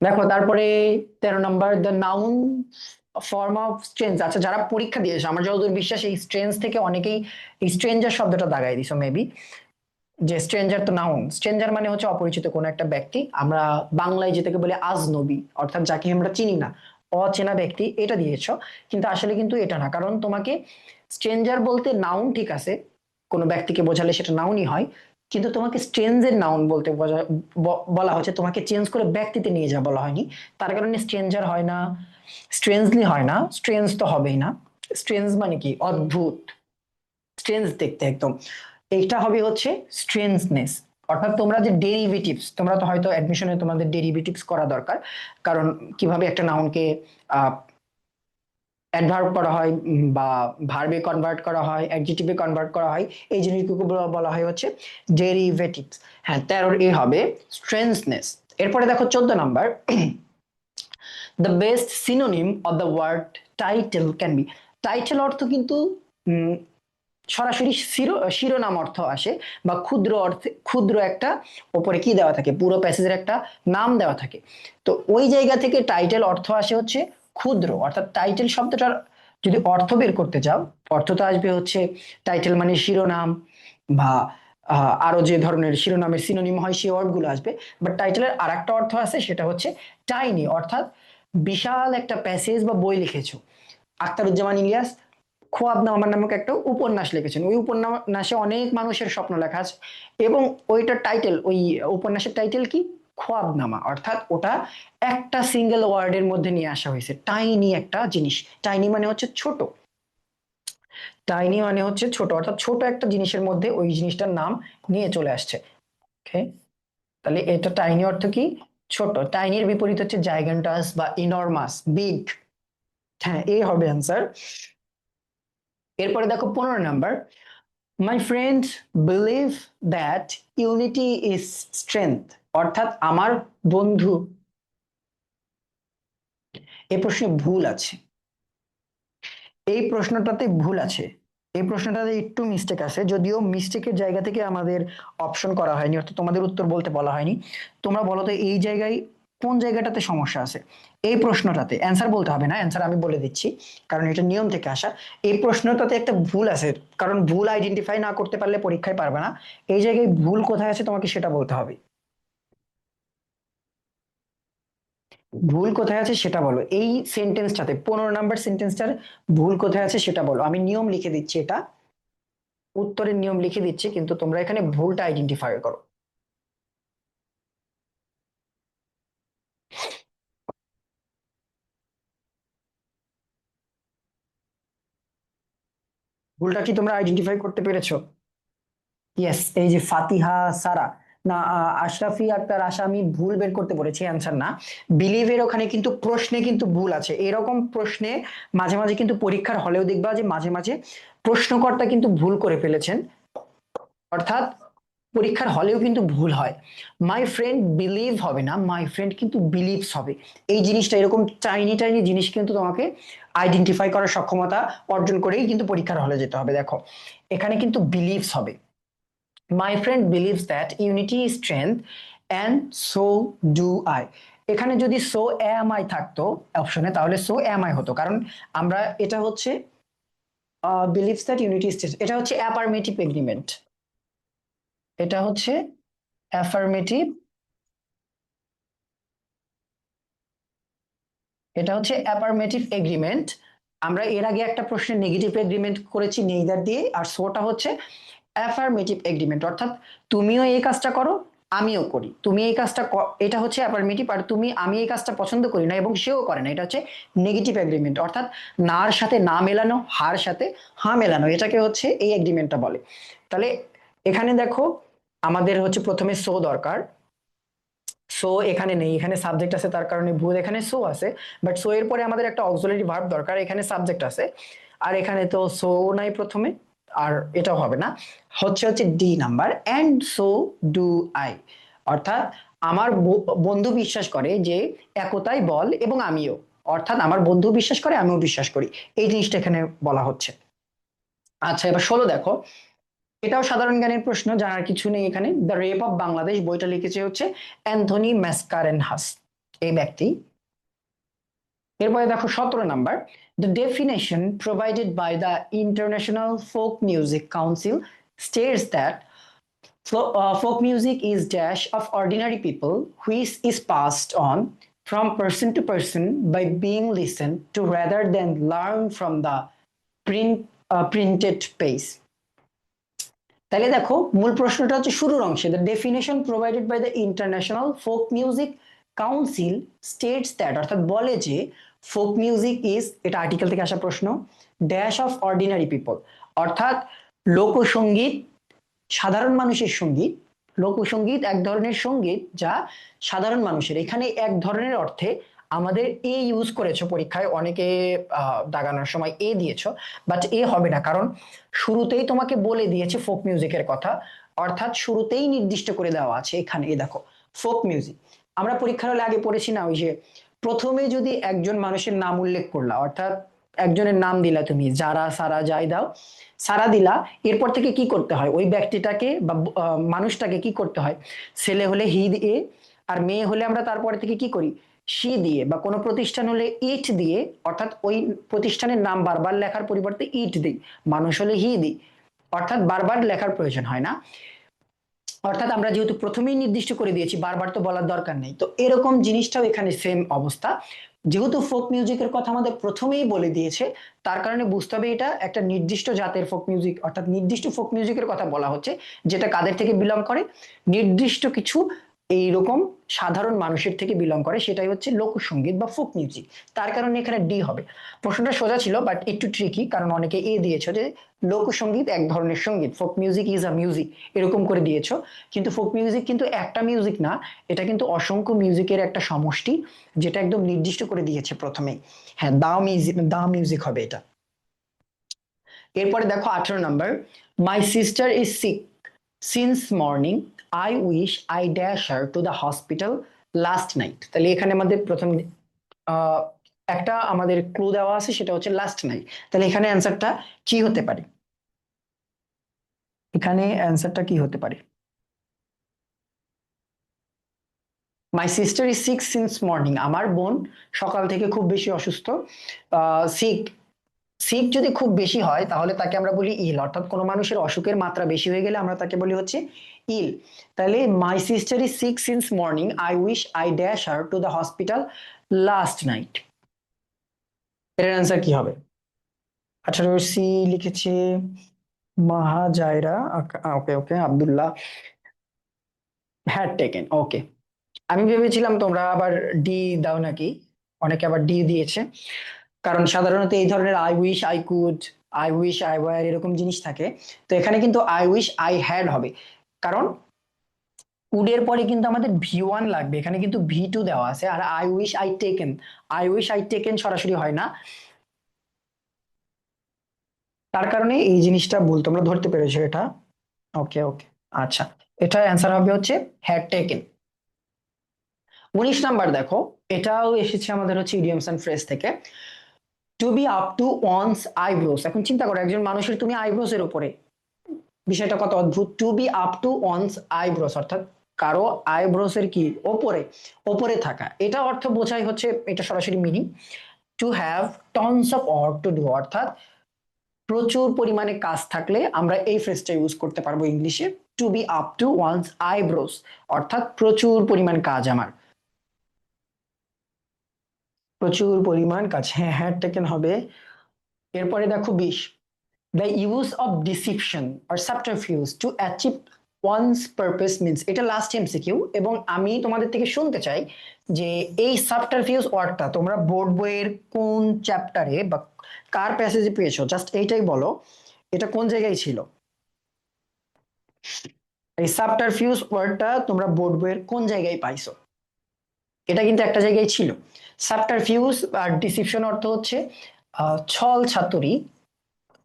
দেখো তারপরে 13 number, the noun form of strange. আচ্ছা, যারা পরীক্ষা দিয়েছে আমার যতদূর বিশ্বাস এই স্ট্রেঞ্জ থেকে অনেকেই এই স্ট্রেঞ্জার শব্দটা দাগাই দিছো মেবি। যে স্ট্রেঞ্জার তো নাউন, স্ট্রেঞ্জার মানে হচ্ছে অপরিচিত কোনো একটা ব্যক্তি, আমরা বাংলায় যেটাকে বলে আজনবী, অর্থাৎ যাকে আমরা চিনি না, অচেনা ব্যক্তি, এটা দিয়েছো। কিন্তু আসলে কিন্তু এটা না, কারণ তোমাকে স্ট্রেঞ্জার বলতে নাউন ঠিক আছে, কোনো ব্যক্তিকে বোঝালে সেটা নাউনই হয়, কিন্তু তোমাকে স্ট্রেঞ্জের নাউন বলতে বলা হচ্ছে, তোমাকে চেঞ্জ করে ব্যক্তিতে নিয়ে যা বলা হয়নি। তার কারণে স্ট্রেঞ্জার হয় না, স্ট্রেঞ্জলি হয় না, স্ট্রেঞ্জ তো হবেই না। স্ট্রেঞ্জ মানে কি, অদ্ভুত, স্ট্রেঞ্জ দেখতে একদম। এইটা হবে হচ্ছে স্ট্রেঞ্জনেস। অর্থাৎ তোমরা যে ডেরিভেটিভস, তোমরা তো হয়তো অ্যাডমিশনে তোমাদের ডেরিভেটিভস করা দরকার, কারণ কিভাবে একটা নাউনকে অ্যাডভার্ব করা হয় বা ভার্বে কনভার্ট করা হয়, অ্যাডজেক্টিভে কনভার্ট করা হয়, এই জিনিসগুলো বলা হয় হচ্ছে ডেরিভেটিভস। হ্যাঁ, 13 হবে স্ট্রেঞ্জনেস। এরপরে দেখো 14 number, the best synonym of the word title can be. Title অর্থ কিন্তু সরাসরি শিরোনাম অর্থ আসে, বা ক্ষুদ্র অর্থে, ক্ষুদ্র একটা ওপরে কি দেওয়া থাকে, পুরো প্যাসেজের একটা নাম দেওয়া থাকে। তো ওই জায়গা থেকে টাইটেল অর্থ আসে হচ্ছে ক্ষুদ্র। অর্থাৎ টাইটেল শব্দটার যদি অর্থ বের করতে যাও, অর্থ তো আসবে হচ্ছে টাইটেল মানে শিরোনাম, বা আরো যে ধরনের শিরোনামের সিনোনিম হয় সেই ওয়ার্ড গুলো আসবে। বাট টাইটেলের আর একটা অর্থ আছে, সেটা হচ্ছে টাইনি, অর্থাৎ বিশাল একটা প্যাসেজ বা বই লিখেছো। আখতারুজ্জামান ইলিয়াস খোয়াবনামা নামক একটা উপন্যাস লিখেছেন, ওই উপন্যাসে অনেক মানুষের স্বপ্ন লেখা আছে, এবং ওইটার টাইটেল, ওই উপন্যাসের টাইটেল কি, খোয়াবনামা। অর্থাৎ ওটা একটা সিঙ্গেল ওয়ার্ডের মধ্যে নিয়ে আসা হয়েছে, টাইনি একটা জিনিস। টাইনি মানে হচ্ছে ছোট, টাইনি মানে হচ্ছে ছোট, অর্থাৎ ছোট একটা জিনিসের মধ্যে ওই জিনিসটার নাম নিয়ে চলে আসছে। ওকে, তাহলে এটা টাইনি অর্থ কি, ছোট। টাইনির বিপরীত হচ্ছে জাইগান্টাস বা ইনরমাস, বিগ। হ্যাঁ, এই হবে অ্যান্সার। এরপরে দেখো 15 number, my friend believe that unity is strength. অর্থাৎ আমার বন্ধু, এই প্রশ্নে ভুল আছে, এই প্রশ্নটাতে ভুল আছে, এই প্রশ্নটাতে একটু মিস্টেক আছে, যদিও মিস্টেকের জায়গা থেকে আমাদের অপশন করা হয়নি, অর্থাৎ তোমাদের উত্তর বলতে বলা হয়নি। তোমরা বলো তো এই জায়গায় কোন জায়গাটাতে সমস্যা আছে। এই প্রশ্নটাতে অ্যান্সার বলতে হবে না, অ্যান্সার আমি বলে দিচ্ছি, কারণ এটা নিয়ম থেকে আসা। এই প্রশ্নটাতে একটা ভুল আছে, কারণ ভুল আইডেন্টিফাই না করতে পারলে পরীক্ষায় পারবে না। এই জায়গায় ভুল কোথায় আছে তোমাকে সেটা বলতে হবে। ভুল কোথায় আছে সেটা বলো, এই সেন্টেন্সটাতে 15 নাম্বার সেন্টেন্সটার ভুল কোথায় আছে সেটা বলো। আমি নিয়ম লিখে দিচ্ছি, এটা উত্তরের নিয়ম লিখে দিচ্ছি, কিন্তু তোমরা এখানে ভুলটা আইডেন্টিফাই করো। ভুলটা কি তোমরা আইডেন্টিফাই করতে পেরেছো? ইয়েস, এই যে ফাতিহা সারা, না আশরাফি আক্তার আশা, আমি ভুল বের করতে বলেছি, অ্যান্সার না। বিলিভের ওখানে কিন্তু প্রশ্নে কিন্তু ভুল আছে, এরকম প্রশ্নে মাঝে মাঝে কিন্তু পরীক্ষার হলেও দেখবা যে মাঝে মাঝে প্রশ্নকর্তা কিন্তু ভুল করে ফেলেছেন, অর্থাৎ পরীক্ষার হলেও কিন্তু ভুল হয়। মাই ফ্রেন্ড বিলিভ হবে না, মাই ফ্রেন্ড কিন্তু বিলিভস হবে। এই জিনিসটা, এরকম টাইনি টাইনি জিনিস কিন্তু তোমাকে আইডেন্টিফাই করার সক্ষমতা অর্জন করেই কিন্তু পরীক্ষার হলে যেতে হবে। দেখো এখানে কিন্তু বিলিভস হবে, my friend believes that unity is strength and so do I. এখানে যদি সো এম আই থাকতো অপশনে, তাহলে সো এম আই হতো, কারণ আমরা এটা হচ্ছে believes that unity is strength, এটা হচ্ছে অ্যাফার্মেটিভ এগ্রিমেন্ট, এটা হচ্ছে অ্যাফার্মেটিভ, এটা হচ্ছে অ্যাফার্মেটিভ এগ্রিমেন্ট। আমরা এর আগে একটা প্রশ্নে নেগেটিভ এগ্রিমেন্ট করেছি নেইদার দিয়ে, আর সোটা হচ্ছে অ্যাফার্মেটিভ এগ্রিমেন্ট, অর্থাৎ তুমিও এই কাজটা করো, আমিও করি, তুমি এই কাজটা এটা হচ্ছে অ্যাফার্মেটিভ, আর তুমি আমি এই কাজটা পছন্দ করি না এবং সেও করে না, এটা হচ্ছে নেগেটিভ এগ্রিমেন্ট। অর্থাৎ নার সাথে না মেলানো, হার সাথে হা মেলানো, এটাকে হচ্ছে এই এগ্রিমেন্টটা বলে। তাহলে এখানে দেখো আমাদের হচ্ছে প্রথমে সো দরকার, সো এখানে নেই, এখানে সাবজেক্ট আছে তার কারণে ভুল, এখানে সো আছে, বাট সো এর পরে আমাদের একটা অক্সিলারি ভার্ব দরকার, এখানে সাবজেক্ট আছে, আর এখানে তো সো নাই প্রথমে, আর এটাও হবে না, হচ্ছে D number, and so do I. অর্থাৎ আমার বন্ধু বিশ্বাস করে যে একতাই বল এবং আমিও, অর্থাৎ আমার বন্ধু বিশ্বাস করে আমিও বিশ্বাস করি, এই জিনিসটা এখানে বলা হচ্ছে। আচ্ছা এবার 16 দেখো, এটাও সাধারণ জ্ঞানের প্রশ্ন, জানার কিছু নেই এখানে। দ্য রেপ অফ বাংলাদেশ বইটা লিখেছে হচ্ছে অ্যান্থনি ম্যাসকারেনহাস, এই ব্যক্তি। এরপরে দেখো 17 number, the definition provided by the International Folk Music Council states that folk music is dash of ordinary people which is passed on from person to person by being listened to rather than learned from the printed page. তাহলে দেখো মূল প্রশ্নটা হচ্ছে শুরুর অংশে, the definition provided by the International Folk Music Council states that, অর্থাৎ বলে যে ফোক মিউজিক ইজ, এটা আর্টিকেল থেকে আসা প্রশ্ন, ড্যাশ অফ অর্ডিনারি পিপল, অর্থাৎ লোকসঙ্গীত সাধারণ মানুষের সঙ্গীত। লোকসঙ্গীত এক ধরনের সঙ্গীত যা সাধারণ মানুষের, এখানে এক ধরনের অর্থে আমাদের এ ইউজ করেছো পরীক্ষায়, অনেকে দাগানোর সময় এ দিয়েছো, বাট এ হবে না, কারণ শুরুতেই তোমাকে বলে দিয়েছে ফোক মিউজিকের কথা, অর্থাৎ শুরুতেই নির্দিষ্ট করে দেওয়া আছে এখানে। এ দেখো ফোক মিউজিক, আমরা পরীক্ষার হলে আগে পড়েছি না, ওই যে প্রথমে যদি একজন মানুষের নাম উল্লেখ করলা, অর্থাৎ একজনের নাম দিলা তুমি, যারা সারা যাই দাও, সারা দিলা, এরপর থেকে কি করতে হয়, ওই ব্যক্তিটাকে বা মানুষটাকে কি করতে হয়, ছেলে হলে হি দিয়ে, আর মেয়ে হলে আমরা তারপরে থেকে কি করি, সি দিয়ে, বা কোনো প্রতিষ্ঠান হলে ইট দিয়ে, অর্থাৎ ওই প্রতিষ্ঠানের নাম বারবার লেখার পরিবর্তে ইট দিই, মানুষ হলে হি দিই, অর্থাৎ বারবার লেখার প্রয়োজন হয় না। অর্থাৎ আমরা যেহেতু প্রথমেই নির্দিষ্ট করে দিয়েছি, বারবার তো বলার দরকার নেই, তো এরকম জিনিসটাও এখানে সেম অবস্থা। যেহেতু ফোক মিউজিকের কথা আমাদের প্রথমেই বলে দিয়েছে, তার কারণে বুঝতে হবে এটা একটা নির্দিষ্ট জাতের ফোক মিউজিক, অর্থাৎ নির্দিষ্ট ফোক মিউজিকের কথা বলা হচ্ছে, যেটা কাদের থেকে বিলং করে, নির্দিষ্ট কিছু এইরকম সাধারণ মানুষের থেকে বিলং করে, সেটাই হচ্ছে লোকসঙ্গীত বা ফোক মিউজিক, তার কারণে এখানে ডি হবে। প্রশ্নটা সোজা ছিল বাট একটু ট্রিকি, কারণ অনেকে এ দিয়েছো যে লোকসঙ্গীত এক ধরনের সঙ্গীত, folk music is a music, এরকম করে দিয়েছো, কিন্তু ফোক মিউজিক কিন্তু একটা মিউজিক না, এটা কিন্তু অসংখ্য মিউজিকের একটা সমষ্টি, যেটা একদম নির্দিষ্ট করে দিয়েছে প্রথমেই। হ্যাঁ, দা মিউজিক হবে এটা। এরপরে দেখো 18 number, my sister is sick since morning, I wish I dash her to the hospital last night. তাহলে এখানে আমাদের প্রথম একটা আমাদের ক্লু দেওয়া আছে, সেটা হচ্ছে লাস্ট নাইট। তাহলে এখানে অ্যান্সারটা কি হতে পারে, এখানে অ্যান্সারটা কি হতে পারে, my sister is sick since morning, আমার বোন সকাল থেকে খুব বেশি অসুস্থ। সিক, সিক যদি খুব বেশি হয় তাহলে তাকে আমরা বলি ইল, অর্থাৎ কোনো মানুষের অসুখের মাত্রা বেশি হয়ে গেলে আমরা তাকে বলি হচ্ছে ইল। তাহলে my sister is sick since morning, I wish I dash her to the hospital last night, এর অ্যান্সার কি হবে? 18 সি লিখেছে Mahajaira, okay okay, Abdullah had taken, okay. আমি ভেবেছিলাম তোমরা আবার ডি দাও নাকি, অনেকে আবার ডি দিয়েছে, কারণ সাধারণত এই ধরনের I wish I could, I wish I were এরকম জিনিস থাকে, তো এখানে কিন্তু আই উইশ আই হ্যাড হবে, কারণ উড এর পরে কিন্তু আমাদের ভি 1 লাগবে, এখানে কিন্তু ভি 2 দেওয়া আছে, আর I wish I taken, I wish I taken সরাসরি হয় না, তার কারণে এই জিনিসটা ভুল, তোমরা ধরতে পেরেছো এটা। ওকে ওকে, আচ্ছা, এটা অ্যান্সার হবে হচ্ছে হ্যাড টেকেন। 19 নাম্বার দেখো, এটাও এসেছে আমাদের হচ্ছে ইডিয়মস এন্ড ফ্রেজ থেকে, to be up to one's eyebrows. এখন চিন্তা করো একজন মানুষের তুমি আইব্রোস এর উপরে, বিষয়টা কত অদ্ভুত, to be up to one's eyebrows, অর্থাৎ কারো আইব্রোস এর কি ওপরে, ওপরে থাকা, এটা অর্থ বোঝাই হচ্ছে, এটা সরাসরি meaning to have tonnes of work to do, অর্থাৎ প্রচুর পরিমাণে কাজ থাকলে আমরা এই ফ্রেজটা ইউজ করতে পারবো ইংলিশে, to be up to one's eyebrows, অর্থাৎ প্রচুর পরিমাণ কাজ আমার, প্রচুর পরিমাণ কাজ, হ্যাঁ হ্যাড টেকেন হবে। এরপরে দেখো 20, the use of deception or subterfuge to achieve one's purpose means, এটা লাস্ট এমসিকিউ, এবং আমি তোমাদের থেকে শুনতে চাই যে এই সাবটারফিউজ ওয়ার্ডটা তোমরা বোর্ড বইয়ের কোন চ্যাপ্টারে বা কার প্যাসেজে পেয়েছো, জাস্ট এইটাই বলো, এটা কোন জায়গায় ছিল। এই সাবটারফিউজ ওয়ার্ডটা তোমরা বোর্ড বইয়ের কোন জায়গায় পাইছো? এটা কিন্তু একটা জায়গায় ছিল। সাবটারফিউজ আর ডিসিপশন অর্থ হচ্ছে ছল ছাতুরি,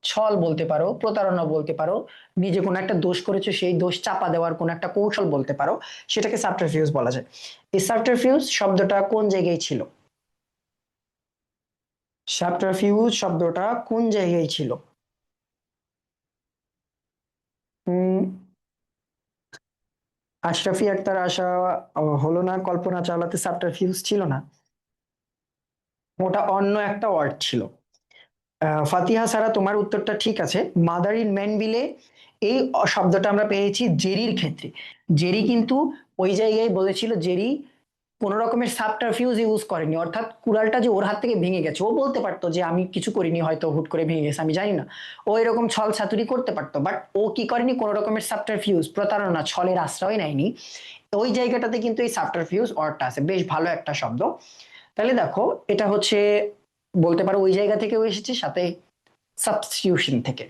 ছল বলতে পারো, প্রতারণা বলতে পারো, নিজে কোনো একটা দোষ করেছো সেই দোষ চাপা দেওয়ার কোনো একটা কৌশল বলতে পারো, সেটাকে সাবটারফিউজ বলা যায়। এই সাবটারফিউজ শব্দটা কোন জায়গায় ছিল? সাবটারফিউজ শব্দটা কোন জায়গায় ছিল? উম আশরাফি আক্তার আশা হলো না, কল্পনা চাওলাতে সাবটারফিউজ ছিল না, ওটা অন্য একটা ওয়ার্ড ছিল। ফাতিহা সারা, তোমার উত্তরটা ঠিক আছে। মাদার ইন ম্যানভিলে এই শব্দটা আমরা পেয়েছি জেরির ক্ষেত্রে। জেরি কিন্তু ওই জায়গায় বলেছিল, জেরি কোন রকমের সাবটারফিউজ ইউজ করেনি, অর্থাৎ কুড়ালটা যে ওর হাত থেকে ভেঙে গেছে, ও বলতে পারতো যে আমি কিছু করিনি, হয়তো হুট করে ভেঙে গেছে, আমি জানি না, ও এরকম ছল ছাতুরি করতে পারতো, বাট ও কি করেনি, কোন রকমের সাবটারফিউজ, প্রতারণা, ছলের আশ্রয় নেয়নি। ওই জায়গাটাতে কিন্তু এই সাবটারফিউজ ওয়ার্ডটা আছে, বেশ ভালো একটা শব্দ। তাহলে দেখো, এটা হচ্ছে বলতে পারো ওই জায়গা থেকেও এসেছে, সাথে সাবস্টিটিউশন থেকে।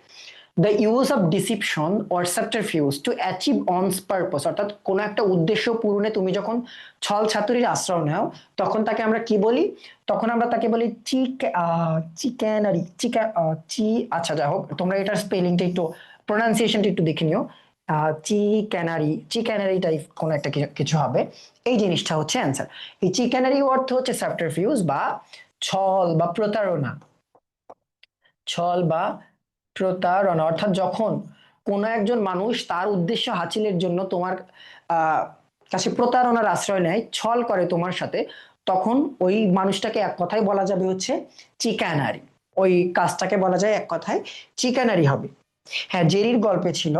The use of deception or subterfuge to achieve one's purpose, অর্থাৎ কোনো একটা উদ্দেশ্য পূরণে তুমি যখন ছল ছাতুরির আশ্রয় নাও, তখন তাকে আমরা কি বলি? তখন আমরা তাকে বলি চিক্যানারি, চি, আচ্ছা যাই হোক, তোমরা এটার স্পেলিংটা একটু, প্রোনাউন্সিয়েশনটা একটু দেখে নিও। চিক্যানারি টাইপ কোনো একটা কিছু হবে। এই জিনিসটা হচ্ছে অ্যান্সার। এই চিক্যানারি অর্থ হচ্ছে সাবটারফিউজ বা ছল বা প্রতারণা। ছল বা প্রতারণা অর্থাৎ যখন কোনো একজন মানুষ তার উদ্দেশ্য হাসিলের জন্য তোমার আহ, কাছে প্রতারণার আশ্রয় নেয়, ছল করে তোমার সাথে, তখন ওই মানুষটাকে এক কথায় বলা যাবে হচ্ছে চিকানারি। ওই কাজটাকে বলা যায় এক কথায় চিকানারি হবে। হ্যাঁ, জেরির গল্পে ছিল,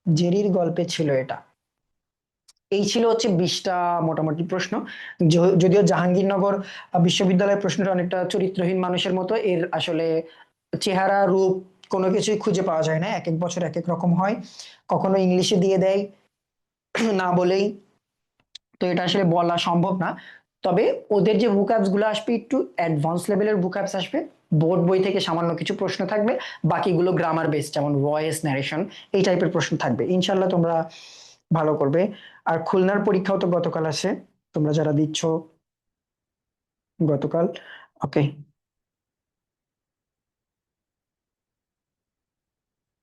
জেরির গল্পে ছিল এটা। এই ছিল হচ্ছে 20টা মোটামুটি প্রশ্ন। যদিও জাহাঙ্গীরনগর বিশ্ববিদ্যালয়ের প্রশ্নটা অনেকটা চরিত্রহীন মানুষের মতো, এর আসলে চেহারা রূপ কোনো কিছুই খুঁজে পাওয়া যায় না, এক এক বছর এক এক রকম হয়, কখনো ইংলিশে দিয়ে দেয় না বলেই, তো এটা আসলে বলা সম্ভব না। তবে ওদের যে ভুক্যাবস গুলো আসবে একটু অ্যাডভান্স লেভেলের ভুক্যাবস আসবে, বোর্ড বই থেকে সামান্য কিছু প্রশ্ন থাকবে, বাকিগুলো গ্রামার বেস, যেমন ভয়েস ন্যারেশন, এই টাইপের প্রশ্ন থাকবে। ইনশাল্লাহ তোমরা ভালো করবে। আর খুলনার পরীক্ষাও তো গতকাল আছে, তোমরা যারা দিচ্ছ গতকাল। ওকে,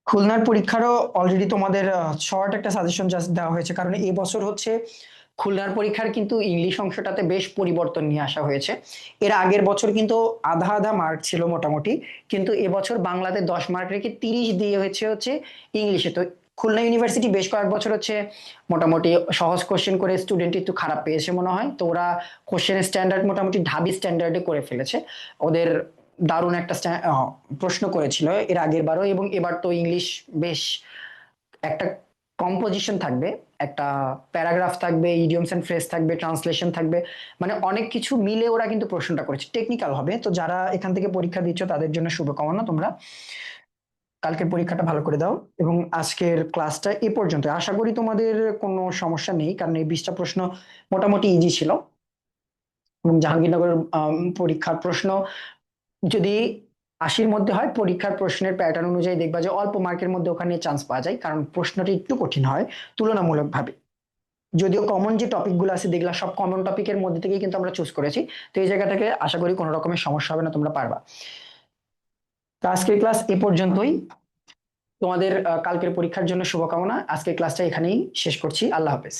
খুলনার পরীক্ষারও অলরেডি তোমাদের শর্ট একটা সাজেশন জাস্ট দেওয়া হয়েছে, কারণ এই বছর হচ্ছে খুলনার পরীক্ষার কিন্তু ইংলিশ অংশটাতে বেশ পরিবর্তন নিয়ে আসা হয়েছে। এর আগের বছর কিন্তু আধা আধা মার্ক ছিল মোটামুটি, কিন্তু এবছর বাংলাতে 10 মার্ক রেখে 30 দিয়ে হয়েছে হচ্ছে ইংলিশে। তো খুলনা ইউনিভার্সিটি বেশ কয়েক বছর হচ্ছে মোটামুটি সহজ কোশ্চেন করে স্টুডেন্ট একটু খারাপ পেয়েছে মনে হয়, তো ওরা কোশ্চেনের স্ট্যান্ডার্ড মোটামুটি ঢাবি স্ট্যান্ডার্ডে করে ফেলেছে। ওদের দারুণ একটা প্রশ্ন করেছিল এর আগের বারও, এবং এবার তো ইংলিশ বেশ একটা কম্পোজিশন থাকবে, একটা প্যারাগ্রাফ থাকবে, ইডিয়মস এন্ড ফ্রেজ থাকবে, ট্রান্সলেশন থাকবে, মানে অনেক কিছু মিলে ওরা কিন্তু প্রশ্নটা করেছে, টেকনিক্যাল হবে। তো যারা এখান থেকে পরীক্ষা দিচ্ছ তাদের জন্য শুভকামনা, তোমরা কালকের পরীক্ষাটা ভালো করে দাও। এবং আজকের ক্লাসটা এ পর্যন্ত, আশা করি তোমাদের কোনো সমস্যা নেই, কারণ এই 20টা প্রশ্ন মোটামুটি ইজি ছিল। এবং জাহাঙ্গীরনগর পরীক্ষার প্রশ্ন যদি 80-র মধ্যে হয়, পরীক্ষার প্রশ্নের প্যাটার্ন অনুযায়ী দেখবা যে অল্প মার্কের মধ্যে ওখানে চান্স পাওয়া যায়, কারণ প্রশ্নটি একটু কঠিন হয় তুলনামূলকভাবে। যদিও কমন যে টপিকগুলো আছে দেখলা, সব কমন টপিকের মধ্যে থেকেই কিন্তু আমরা চুজ করেছি, তো এই জায়গা থেকে আশা করি কোনো রকমের সমস্যা হবে না, তোমরা পারবা। তো আজকের ক্লাস এ পর্যন্তই। তোমাদের কালকের পরীক্ষার জন্য শুভকামনা। আজকের ক্লাসটা এখানেই শেষ করছি। আল্লাহ হাফেজ।